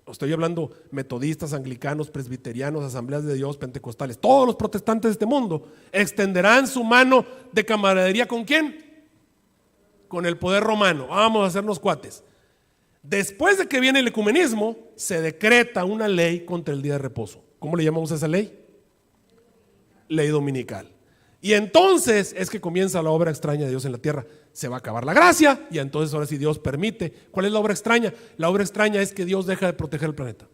estoy hablando metodistas, anglicanos, presbiterianos, asambleas de Dios, pentecostales, todos los protestantes de este mundo extenderán su mano de camaradería. ¿Con quién? Con el poder romano. Vamos a hacernos cuates. Después de que viene el ecumenismo, se decreta una ley contra el día de reposo. ¿Cómo le llamamos a esa ley? Ley dominical. Y entonces es que comienza la obra extraña de Dios en la tierra. Se va a acabar la gracia y entonces ahora sí Dios permite. ¿Cuál es la obra extraña? La obra extraña es que Dios deja de proteger el planeta.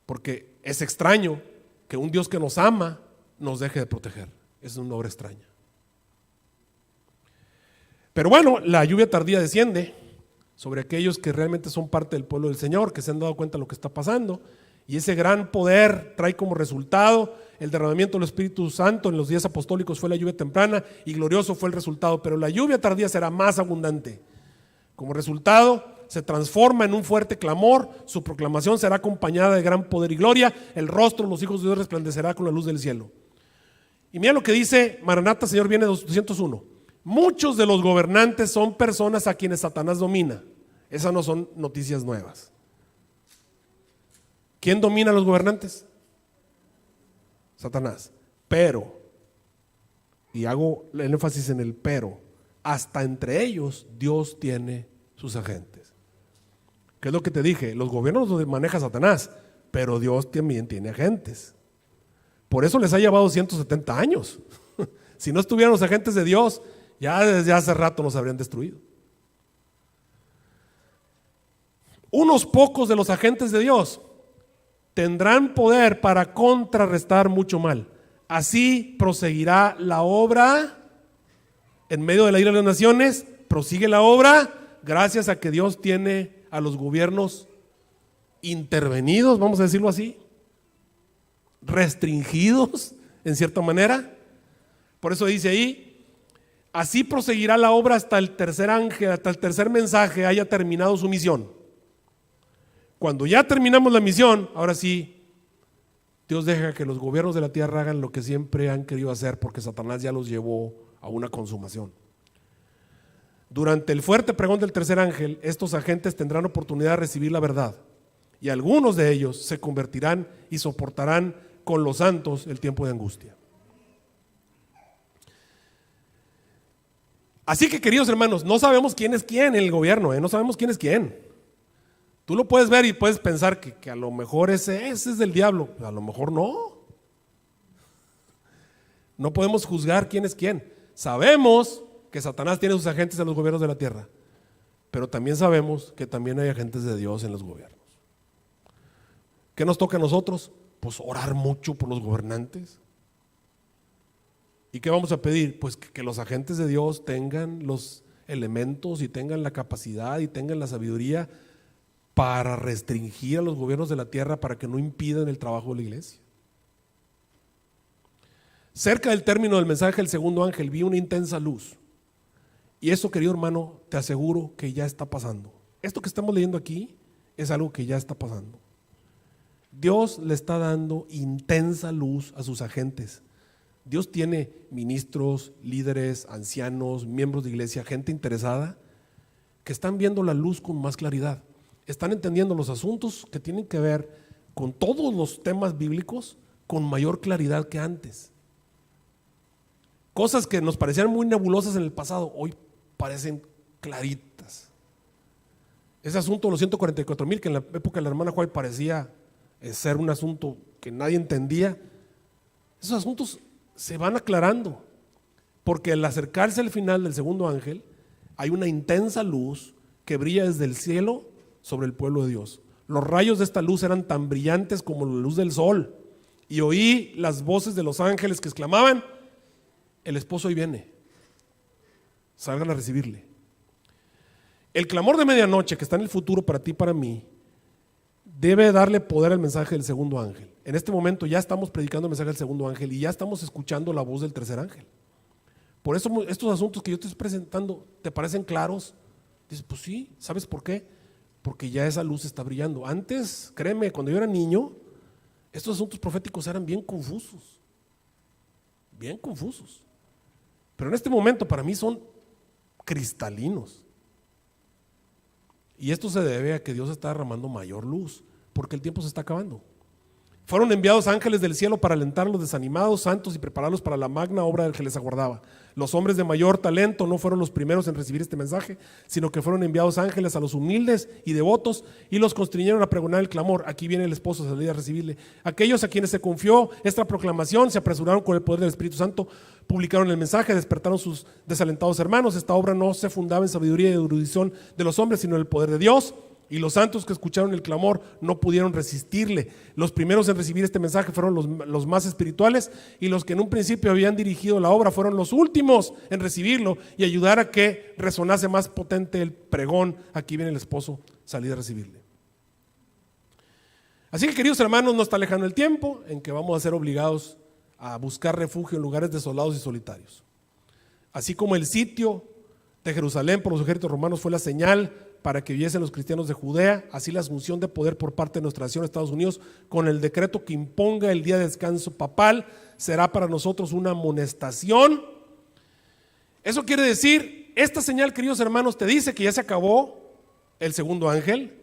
Porque es extraño que un Dios que nos ama nos deje de proteger. Es una obra extraña. Pero bueno, la lluvia tardía desciende sobre aquellos que realmente son parte del pueblo del Señor, que se han dado cuenta de lo que está pasando. Y ese gran poder trae como resultado el derramamiento del Espíritu Santo. En los días apostólicos fue la lluvia temprana y glorioso fue el resultado, pero la lluvia tardía será más abundante. Como resultado se transforma en un fuerte clamor, su proclamación será acompañada de gran poder y gloria, el rostro de los hijos de Dios resplandecerá con la luz del cielo. Y mira lo que dice Maranata, Señor viene 201. Muchos de los gobernantes son personas a quienes Satanás domina. Esas no son noticias nuevas. ¿Quién domina a los gobernantes? Satanás. Pero, y hago el énfasis en el pero, hasta entre ellos Dios tiene sus agentes. ¿Qué es lo que te dije? Los gobiernos los maneja Satanás, pero Dios también tiene agentes. Por eso les ha llevado 170 años. Si no estuvieran los agentes de Dios, ya desde hace rato nos habrían destruido. Unos pocos de los agentes de Dios tendrán poder para contrarrestar mucho mal. así proseguirá la obra en medio de la ira de las naciones, prosigue la obra gracias a que Dios tiene a los gobiernos intervenidos, vamos a decirlo así, restringidos en cierta manera. Por eso dice ahí, así proseguirá la obra hasta el tercer ángel, hasta el tercer mensaje haya terminado su misión. Cuando ya terminamos la misión, ahora sí, Dios deja que los gobiernos de la tierra hagan lo que siempre han querido hacer, porque Satanás ya los llevó a una consumación. Durante el fuerte pregón del tercer ángel, estos agentes tendrán oportunidad de recibir la verdad, y algunos de ellos se convertirán y soportarán con los santos el tiempo de angustia. Así que, queridos hermanos, no sabemos quién es quién en el gobierno, no sabemos quién es quién. Tú lo puedes ver y puedes pensar que a lo mejor ese es del diablo, a lo mejor no. No podemos juzgar quién es quién. Sabemos que Satanás tiene sus agentes en los gobiernos de la tierra, pero también sabemos que también hay agentes de Dios en los gobiernos. ¿Qué nos toca a nosotros? Pues orar mucho por los gobernantes. ¿Y qué vamos a pedir? Pues que los agentes de Dios tengan los elementos y tengan la capacidad y tengan la sabiduría para restringir a los gobiernos de la tierra para que no impidan el trabajo de la iglesia. Cerca del término del mensaje del segundo ángel vi una intensa luz. Y eso, querido hermano, te aseguro que ya está pasando. Esto que estamos leyendo aquí es algo que ya está pasando. Dios le está dando intensa luz a sus agentes. Dios tiene ministros, líderes, ancianos, miembros de iglesia, gente interesada que están viendo la luz con más claridad. Están entendiendo los asuntos que tienen que ver con todos los temas bíblicos con mayor claridad que antes. Cosas que nos parecían muy nebulosas en el pasado, hoy parecen claritas. Ese asunto de los 144,000, que en la época de la hermana Juárez parecía ser un asunto que nadie entendía, esos asuntos se van aclarando, porque al acercarse al final del segundo ángel, hay una intensa luz que brilla desde el cielo sobre el pueblo de Dios. Los rayos de esta luz eran tan brillantes como la luz del sol, y oí las voces de los ángeles que exclamaban: el esposo hoy viene, salgan a recibirle. El clamor de medianoche que está en el futuro para ti y para mí debe darle poder al mensaje del segundo ángel. En este momento ya estamos predicando el mensaje del segundo ángel y ya estamos escuchando la voz del tercer ángel. Por eso estos asuntos que yo te estoy presentando, ¿te parecen claros? Dices, pues sí, ¿sabes por qué? Porque ya esa luz está brillando. Antes, créeme, cuando yo era niño, estos asuntos proféticos eran bien confusos. Bien confusos. Pero en este momento para mí son cristalinos. Y esto se debe a que Dios está derramando mayor luz, porque el tiempo se está acabando. Fueron enviados ángeles del cielo para alentar a los desanimados, santos, y prepararlos para la magna obra que les aguardaba. Los hombres de mayor talento no fueron los primeros en recibir este mensaje, sino que fueron enviados ángeles a los humildes y devotos, y los constriñeron a pregonar el clamor: aquí viene el esposo, salid a recibirle. Aquellos a quienes se confió esta proclamación se apresuraron con el poder del Espíritu Santo, publicaron el mensaje, despertaron sus desalentados hermanos. Esta obra no se fundaba en sabiduría y erudición de los hombres, sino en el poder de Dios. Y los santos que escucharon el clamor no pudieron resistirle. Los primeros en recibir este mensaje fueron los más espirituales, y los que en un principio habían dirigido la obra fueron los últimos en recibirlo y ayudar a que resonase más potente el pregón: aquí viene el esposo, salid a recibirle. Así que, queridos hermanos, no está lejano el tiempo en que vamos a ser obligados a buscar refugio en lugares desolados y solitarios. Así como el sitio de Jerusalén por los ejércitos romanos fue la señal para que viviesen los cristianos de Judea, así la asunción de poder por parte de nuestra nación, Estados Unidos, con el decreto que imponga el día de descanso papal, será para nosotros una amonestación. Eso quiere decir, esta señal, queridos hermanos, te dice que ya se acabó el segundo ángel,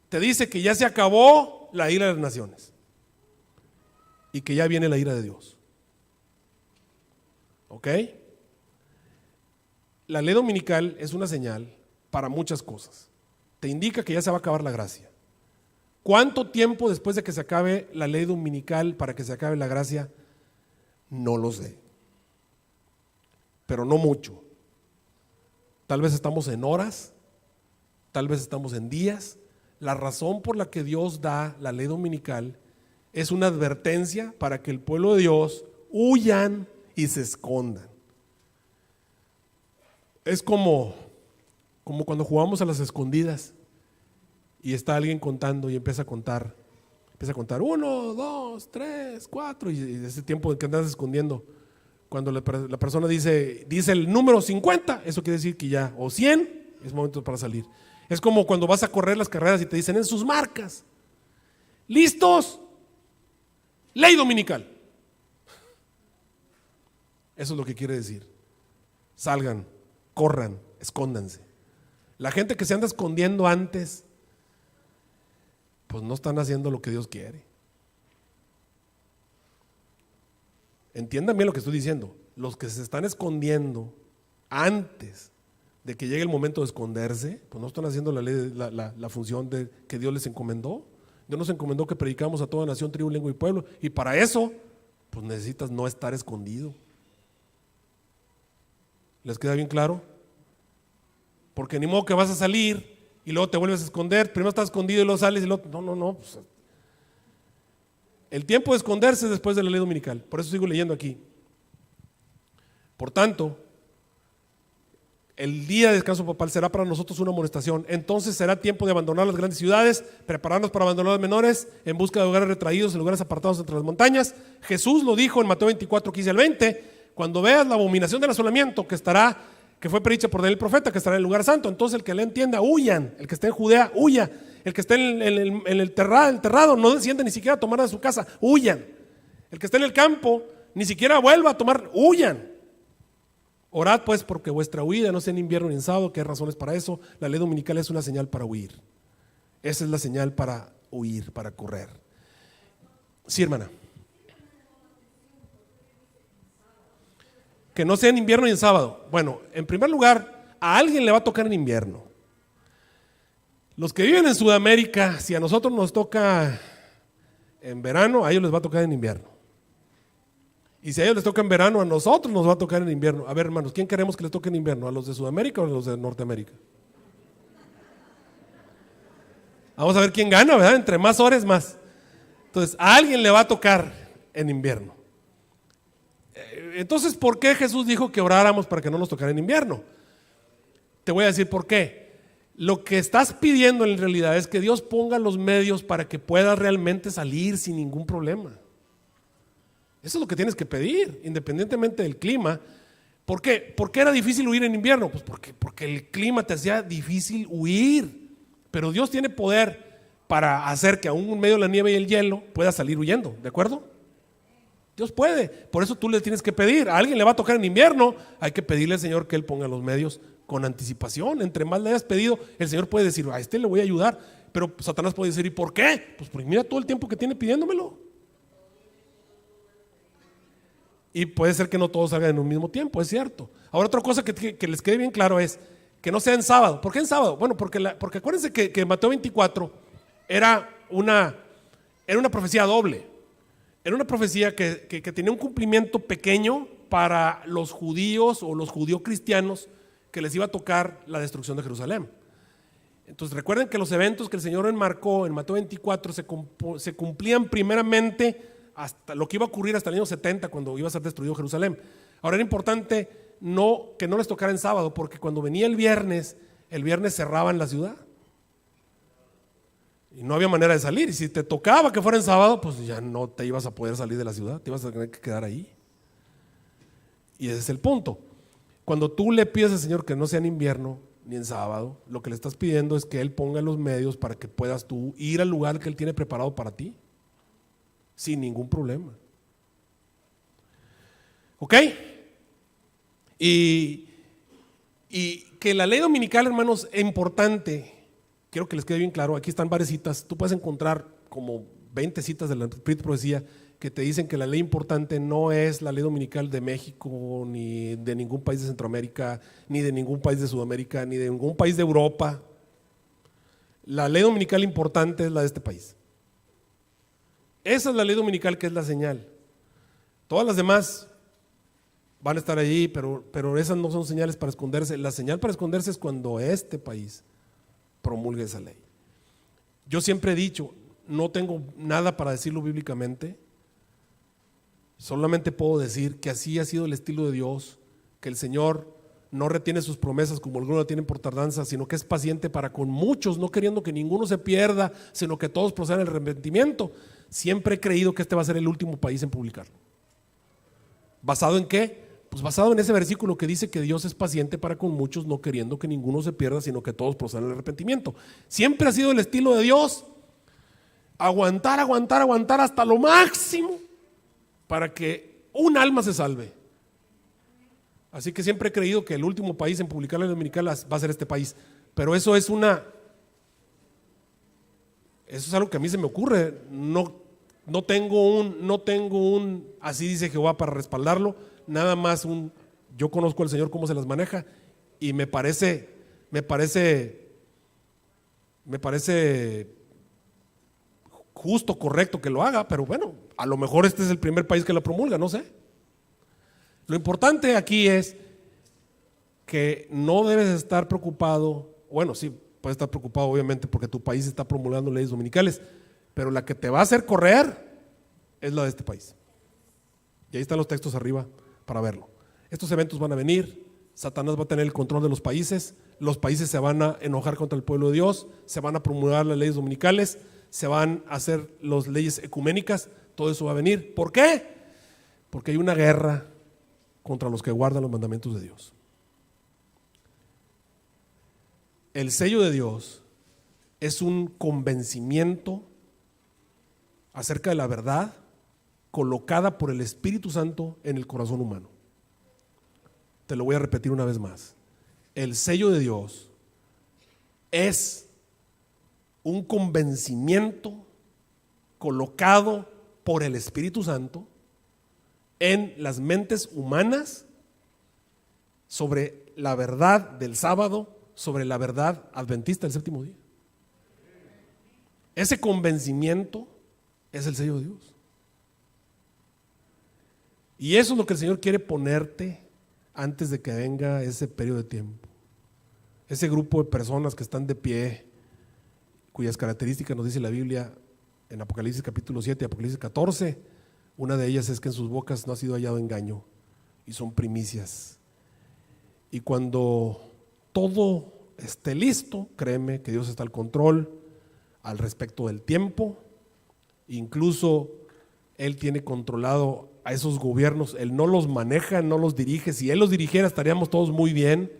te dice que ya se acabó la ira de las naciones y que ya viene la ira de Dios. ¿Ok? La ley dominical es una señal para muchas cosas. Te indica que ya se va a acabar la gracia. ¿Cuánto tiempo después de que se acabe la ley dominical para que se acabe la gracia? No lo sé, pero no mucho. Tal vez estamos en horas, tal vez estamos en días. La razón por la que Dios da la ley dominical es una advertencia para que el pueblo de Dios huyan y se escondan. Es como cuando jugamos a las escondidas y está alguien contando y empieza a contar 1, 2, 3, 4 y ese tiempo en que andas escondiendo, cuando la persona dice el número 50, eso quiere decir que ya, o 100, es momento para salir. Es como cuando vas a correr las carreras y te dicen en sus marcas, listos, ley dominical. Eso es lo que quiere decir. Salgan, corran, escóndanse. La gente que se anda escondiendo antes, pues no están haciendo lo que Dios quiere. Entiendan bien lo que estoy diciendo. Los que se están escondiendo antes de que llegue el momento de esconderse, pues no están haciendo la función que Dios les encomendó. Dios nos encomendó que predicamos a toda nación, tribu, lengua y pueblo, y para eso pues necesitas no estar escondido. ¿Les queda bien claro? Porque ni modo que vas a salir y luego te vuelves a esconder. Primero estás escondido y luego sales y luego... No. Pues, el tiempo de esconderse es después de la ley dominical. Por eso sigo leyendo aquí. Por tanto, el día de descanso papal será para nosotros una amonestación. Entonces será tiempo de abandonar las grandes ciudades, prepararnos para abandonar las menores, en busca de lugares retraídos, en lugares apartados entre las montañas. Jesús lo dijo en Mateo 24, 15 al 20. Cuando veas la abominación del asolamiento que fue predicha por el profeta, que estará en el lugar santo, entonces el que le entienda, huyan. El que esté en Judea, huya. El que esté en el terrado, no descienda ni siquiera a tomar de su casa, huyan. El que esté en el campo, ni siquiera vuelva a tomar, huyan. Orad pues porque vuestra huida no sea en invierno ni en sábado, que hay razones para eso. La ley dominical es una señal para huir. Esa es la señal para huir, para correr. Sí, hermana. Que no sea en invierno ni en sábado. Bueno, en primer lugar, a alguien le va a tocar en invierno. Los que viven en Sudamérica, si a nosotros nos toca en verano, a ellos les va a tocar en invierno. Y si a ellos les toca en verano, a nosotros nos va a tocar en invierno. A ver, hermanos, ¿quién queremos que les toque en invierno? ¿A los de Sudamérica o a los de Norteamérica? Vamos a ver quién gana, ¿verdad? Entre más horas, más. Entonces, a alguien le va a tocar en invierno. Entonces, ¿por qué Jesús dijo que oráramos para que no nos tocara en invierno? Te voy a decir por qué. Lo que estás pidiendo en realidad es que Dios ponga los medios para que puedas realmente salir sin ningún problema. Eso es lo que tienes que pedir, independientemente del clima. ¿Por qué? ¿Por qué era difícil huir en invierno? Pues porque el clima te hacía difícil huir. Pero Dios tiene poder para hacer que aún en medio de la nieve y el hielo puedas salir huyendo, ¿de acuerdo? Dios puede, por eso tú le tienes que pedir. A alguien le va a tocar en invierno, hay que pedirle al Señor que Él ponga los medios con anticipación. Entre más le hayas pedido, el Señor puede decir, a este le voy a ayudar. Pero Satanás puede decir, ¿y por qué? Pues porque mira todo el tiempo que tiene pidiéndomelo. Y puede ser que no todos salgan en un mismo tiempo, es cierto. Ahora otra cosa que les quede bien claro es que no sea en sábado. ¿Por qué en sábado? Bueno, porque acuérdense que Mateo 24 era una profecía doble. Era una profecía que tenía un cumplimiento pequeño para los judíos o los judío-cristianos que les iba a tocar la destrucción de Jerusalén. Entonces recuerden que los eventos que el Señor enmarcó en Mateo 24 se cumplían primeramente hasta lo que iba a ocurrir hasta el año 70 cuando iba a ser destruido Jerusalén. Ahora era importante que no les tocara en sábado, porque cuando venía el viernes cerraban la ciudad. Y no había manera de salir. Y si te tocaba que fuera en sábado, pues ya no te ibas a poder salir de la ciudad, te ibas a tener que quedar ahí. Y ese es el punto. Cuando tú le pides al Señor que no sea en invierno ni en sábado, lo que le estás pidiendo es que Él ponga los medios para que puedas tú ir al lugar que Él tiene preparado para ti, sin ningún problema. ¿Ok? Y que la ley dominical, hermanos, es importante. Quiero que les quede bien claro, aquí están varias citas, tú puedes encontrar como 20 citas de la Espíritu Profecía que te dicen que la ley importante no es la ley dominical de México, ni de ningún país de Centroamérica, ni de ningún país de Sudamérica, ni de ningún país de Europa. La ley dominical importante es la de este país. Esa es la ley dominical que es la señal. Todas las demás van a estar allí, pero esas no son señales para esconderse. La señal para esconderse es cuando este país promulgue esa ley. Yo siempre he dicho, no tengo nada para decirlo bíblicamente, Solamente puedo decir que así ha sido el estilo de Dios, que el Señor no retiene sus promesas como algunos la tienen por tardanza, sino que es paciente para con muchos, no queriendo que ninguno se pierda, sino que todos procedan al arrepentimiento. Siempre he creído que este va a ser el último país en publicarlo. ¿Basado en qué? Pues basado en ese versículo que dice que Dios es paciente para con muchos, no queriendo que ninguno se pierda, sino que todos procedan al arrepentimiento. Siempre ha sido el estilo de Dios, aguantar hasta lo máximo para que un alma se salve. Así que siempre he creído que el último país en publicar la ley dominical va a ser este país. Pero eso es algo que a mí se me ocurre. No tengo un así dice Jehová para respaldarlo. Nada más yo conozco al Señor cómo se las maneja y me parece justo, correcto que lo haga, pero bueno, a lo mejor este es el primer país que la promulga, no sé. Lo importante aquí es que no debes estar preocupado, bueno, sí, puedes estar preocupado obviamente porque tu país está promulgando leyes dominicales, pero la que te va a hacer correr es la de este país. Y ahí están los textos arriba para verlo. Estos eventos van a venir, Satanás va a tener el control de los países se van a enojar contra el pueblo de Dios, se van a promulgar las leyes dominicales, se van a hacer las leyes ecuménicas, todo eso va a venir. ¿Por qué? Porque hay una guerra contra los que guardan los mandamientos de Dios. El sello de Dios es un convencimiento acerca de la verdad colocada por el Espíritu Santo en el corazón humano. Te lo voy a repetir una vez más. El sello de Dios es un convencimiento colocado por el Espíritu Santo en las mentes humanas sobre la verdad del sábado, sobre la verdad adventista del séptimo día. Ese convencimiento es el sello de Dios. Y eso es lo que el Señor quiere ponerte antes de que venga ese periodo de tiempo. Ese grupo de personas que están de pie, cuyas características nos dice la Biblia en Apocalipsis capítulo 7 y Apocalipsis 14, una de ellas es que en sus bocas no ha sido hallado engaño y son primicias. Y cuando todo esté listo, créeme que Dios está al control al respecto del tiempo. Incluso Él tiene controlado a esos gobiernos, Él no los maneja, no los dirige. Si Él los dirigiera estaríamos todos muy bien,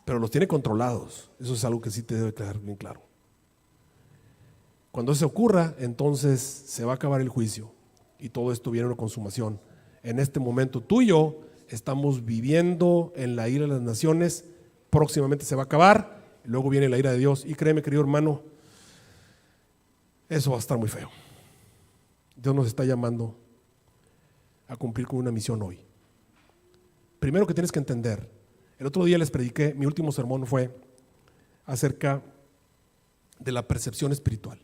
pero los tiene controlados. Eso es algo que sí te debe quedar bien claro. Cuando eso ocurra, entonces se va a acabar el juicio y todo esto viene a una consumación. En este momento tú y yo estamos viviendo en la ira de las naciones, próximamente se va a acabar, luego viene la ira de Dios y créeme, querido hermano, eso va a estar muy feo. Dios nos está llamando a cumplir con una misión hoy. Primero que tienes que entender, el otro día les prediqué, mi último sermón fue acerca de la percepción espiritual.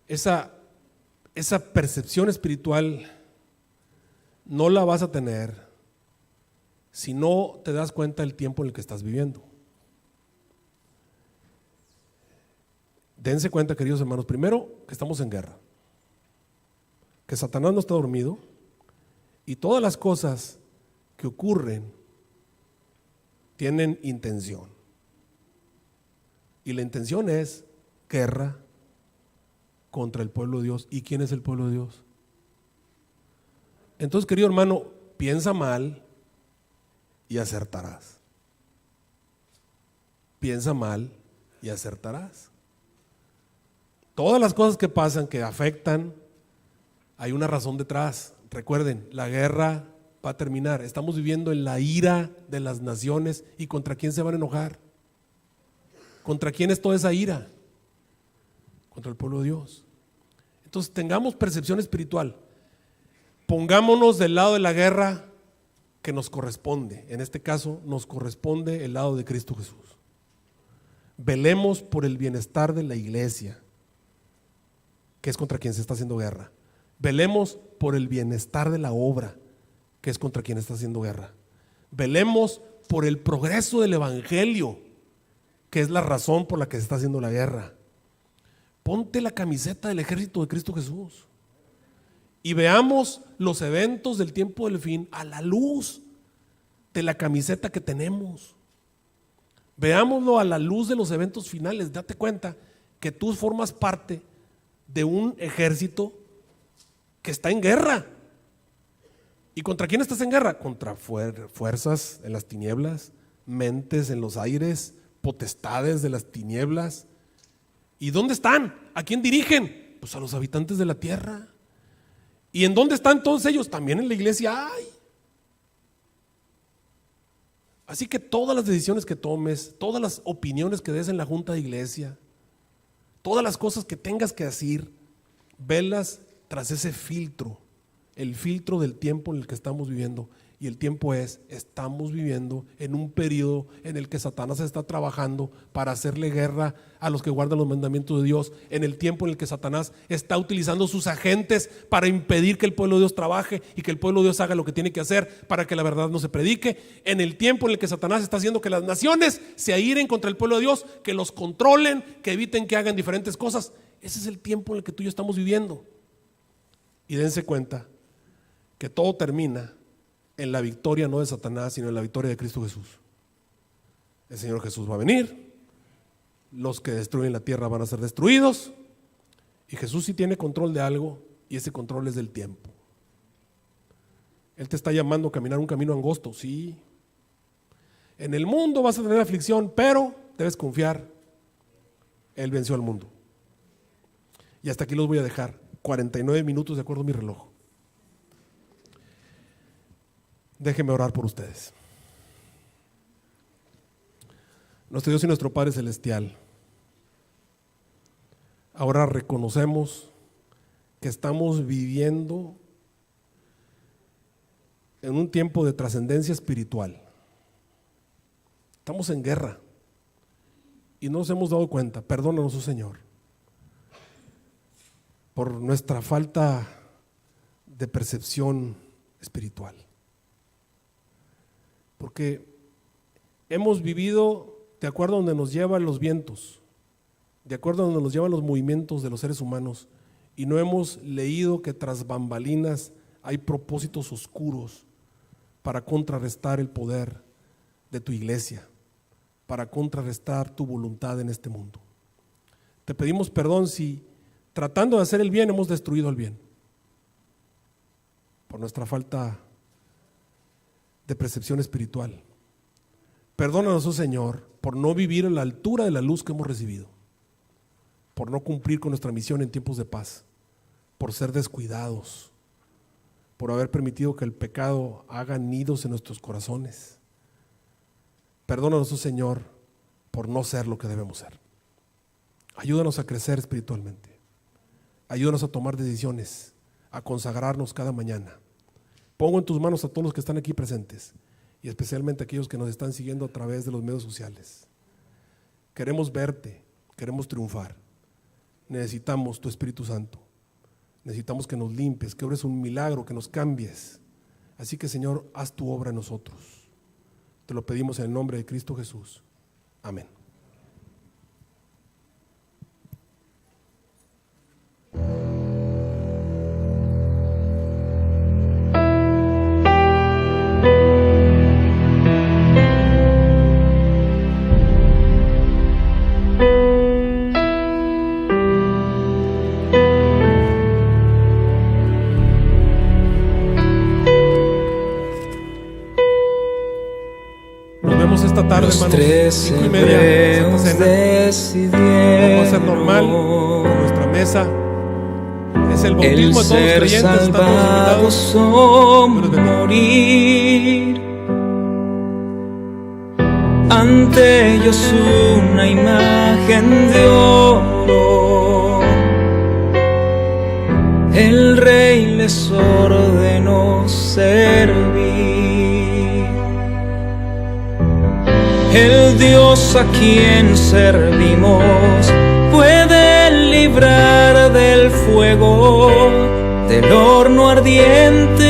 Esa percepción espiritual no la vas a tener si no te das cuenta del tiempo en el que estás viviendo. Dense cuenta, queridos hermanos, primero que estamos en guerra, que Satanás no está dormido y todas las cosas que ocurren tienen intención. Y la intención es guerra contra el pueblo de Dios. ¿Y quién es el pueblo de Dios? Entonces, querido hermano, piensa mal y acertarás. Piensa mal y acertarás. Todas las cosas que pasan, que afectan, hay una razón detrás. Recuerden, la guerra va a terminar. Estamos viviendo en la ira de las naciones. ¿Y contra quién se van a enojar? ¿Contra quién es toda esa ira? Contra el pueblo de Dios. Entonces tengamos percepción espiritual. Pongámonos del lado de la guerra que nos corresponde. En este caso nos corresponde el lado de Cristo Jesús. Velemos por el bienestar de la iglesia, que es contra quien se está haciendo guerra. Velemos por el bienestar de la obra, que es contra quien está haciendo guerra. Velemos por el progreso del evangelio, que es la razón por la que se está haciendo la guerra. ponte la camiseta del ejército de Cristo Jesús y veamos los eventos del tiempo del fin a la luz de la camiseta que tenemos. Veámoslo a la luz de los eventos finales. Date cuenta que tú formas parte de un ejército que está en guerra. ¿Y contra quién estás en guerra? Contra fuerzas en las tinieblas, mentes en los aires, potestades de las tinieblas. ¿Y dónde están? ¿A quién dirigen? Pues a los habitantes de la tierra. ¿Y en dónde están todos ellos? También en la iglesia hay. Así que todas las decisiones que tomes, todas las opiniones que des en la junta de iglesia, todas las cosas que tengas que decir, velas tras ese filtro, el filtro del tiempo en el que estamos viviendo. Y el tiempo estamos viviendo en un periodo en el que Satanás está trabajando para hacerle guerra a los que guardan los mandamientos de Dios, en el tiempo en el que Satanás está utilizando sus agentes para impedir que el pueblo de Dios trabaje y que el pueblo de Dios haga lo que tiene que hacer para que la verdad no se predique, en el tiempo en el que Satanás está haciendo que las naciones se airen contra el pueblo de Dios, que los controlen, que eviten que hagan diferentes cosas. Ese es el tiempo en el que tú y yo estamos viviendo. Y dense cuenta que todo termina en la victoria no de Satanás, sino en la victoria de Cristo Jesús. El Señor Jesús va a venir, los que destruyen la tierra van a ser destruidos, y Jesús sí tiene control de algo, y ese control es del tiempo. Él te está llamando a caminar un camino angosto, sí. En el mundo vas a tener aflicción, pero debes confiar, Él venció al mundo. Y hasta aquí los voy a dejar, 49 minutos de acuerdo a mi reloj. Déjenme orar por ustedes. Nuestro Dios y nuestro Padre Celestial, ahora reconocemos que estamos viviendo en un tiempo de trascendencia espiritual. Estamos en guerra y no nos hemos dado cuenta. Perdónanos, oh Señor, por nuestra falta de percepción espiritual. Porque hemos vivido de acuerdo a donde nos llevan los vientos, de acuerdo a donde nos llevan los movimientos de los seres humanos, y no hemos leído que tras bambalinas hay propósitos oscuros para contrarrestar el poder de tu iglesia, para contrarrestar tu voluntad en este mundo. Te pedimos perdón si tratando de hacer el bien hemos destruido el bien, por nuestra falta de percepción espiritual. Perdónanos, oh Señor, por no vivir a la altura de la luz que hemos recibido, por no cumplir con nuestra misión en tiempos de paz, por ser descuidados, por haber permitido que el pecado haga nidos en nuestros corazones. Perdónanos, oh Señor, por no ser lo que debemos ser. Ayúdanos a crecer espiritualmente. Ayúdanos a tomar decisiones, a consagrarnos cada mañana. Pongo en tus manos a todos los que están aquí presentes y especialmente a aquellos que nos están siguiendo a través de los medios sociales. Queremos verte, queremos triunfar. Necesitamos tu Espíritu Santo. Necesitamos que nos limpies, que obres un milagro, que nos cambies. Así que, Señor, haz tu obra en nosotros. Te lo pedimos en el nombre de Cristo Jesús. Amén. Los tres hebreos decidieron, vamos a hacer normal con nuestra mesa. Es el bautismo de todos los creyentes, estamos invitados. Morir ante ellos una imagen de oro. El rey les ordenó servir. El Dios a quien servimos puede librar del fuego, del horno ardiente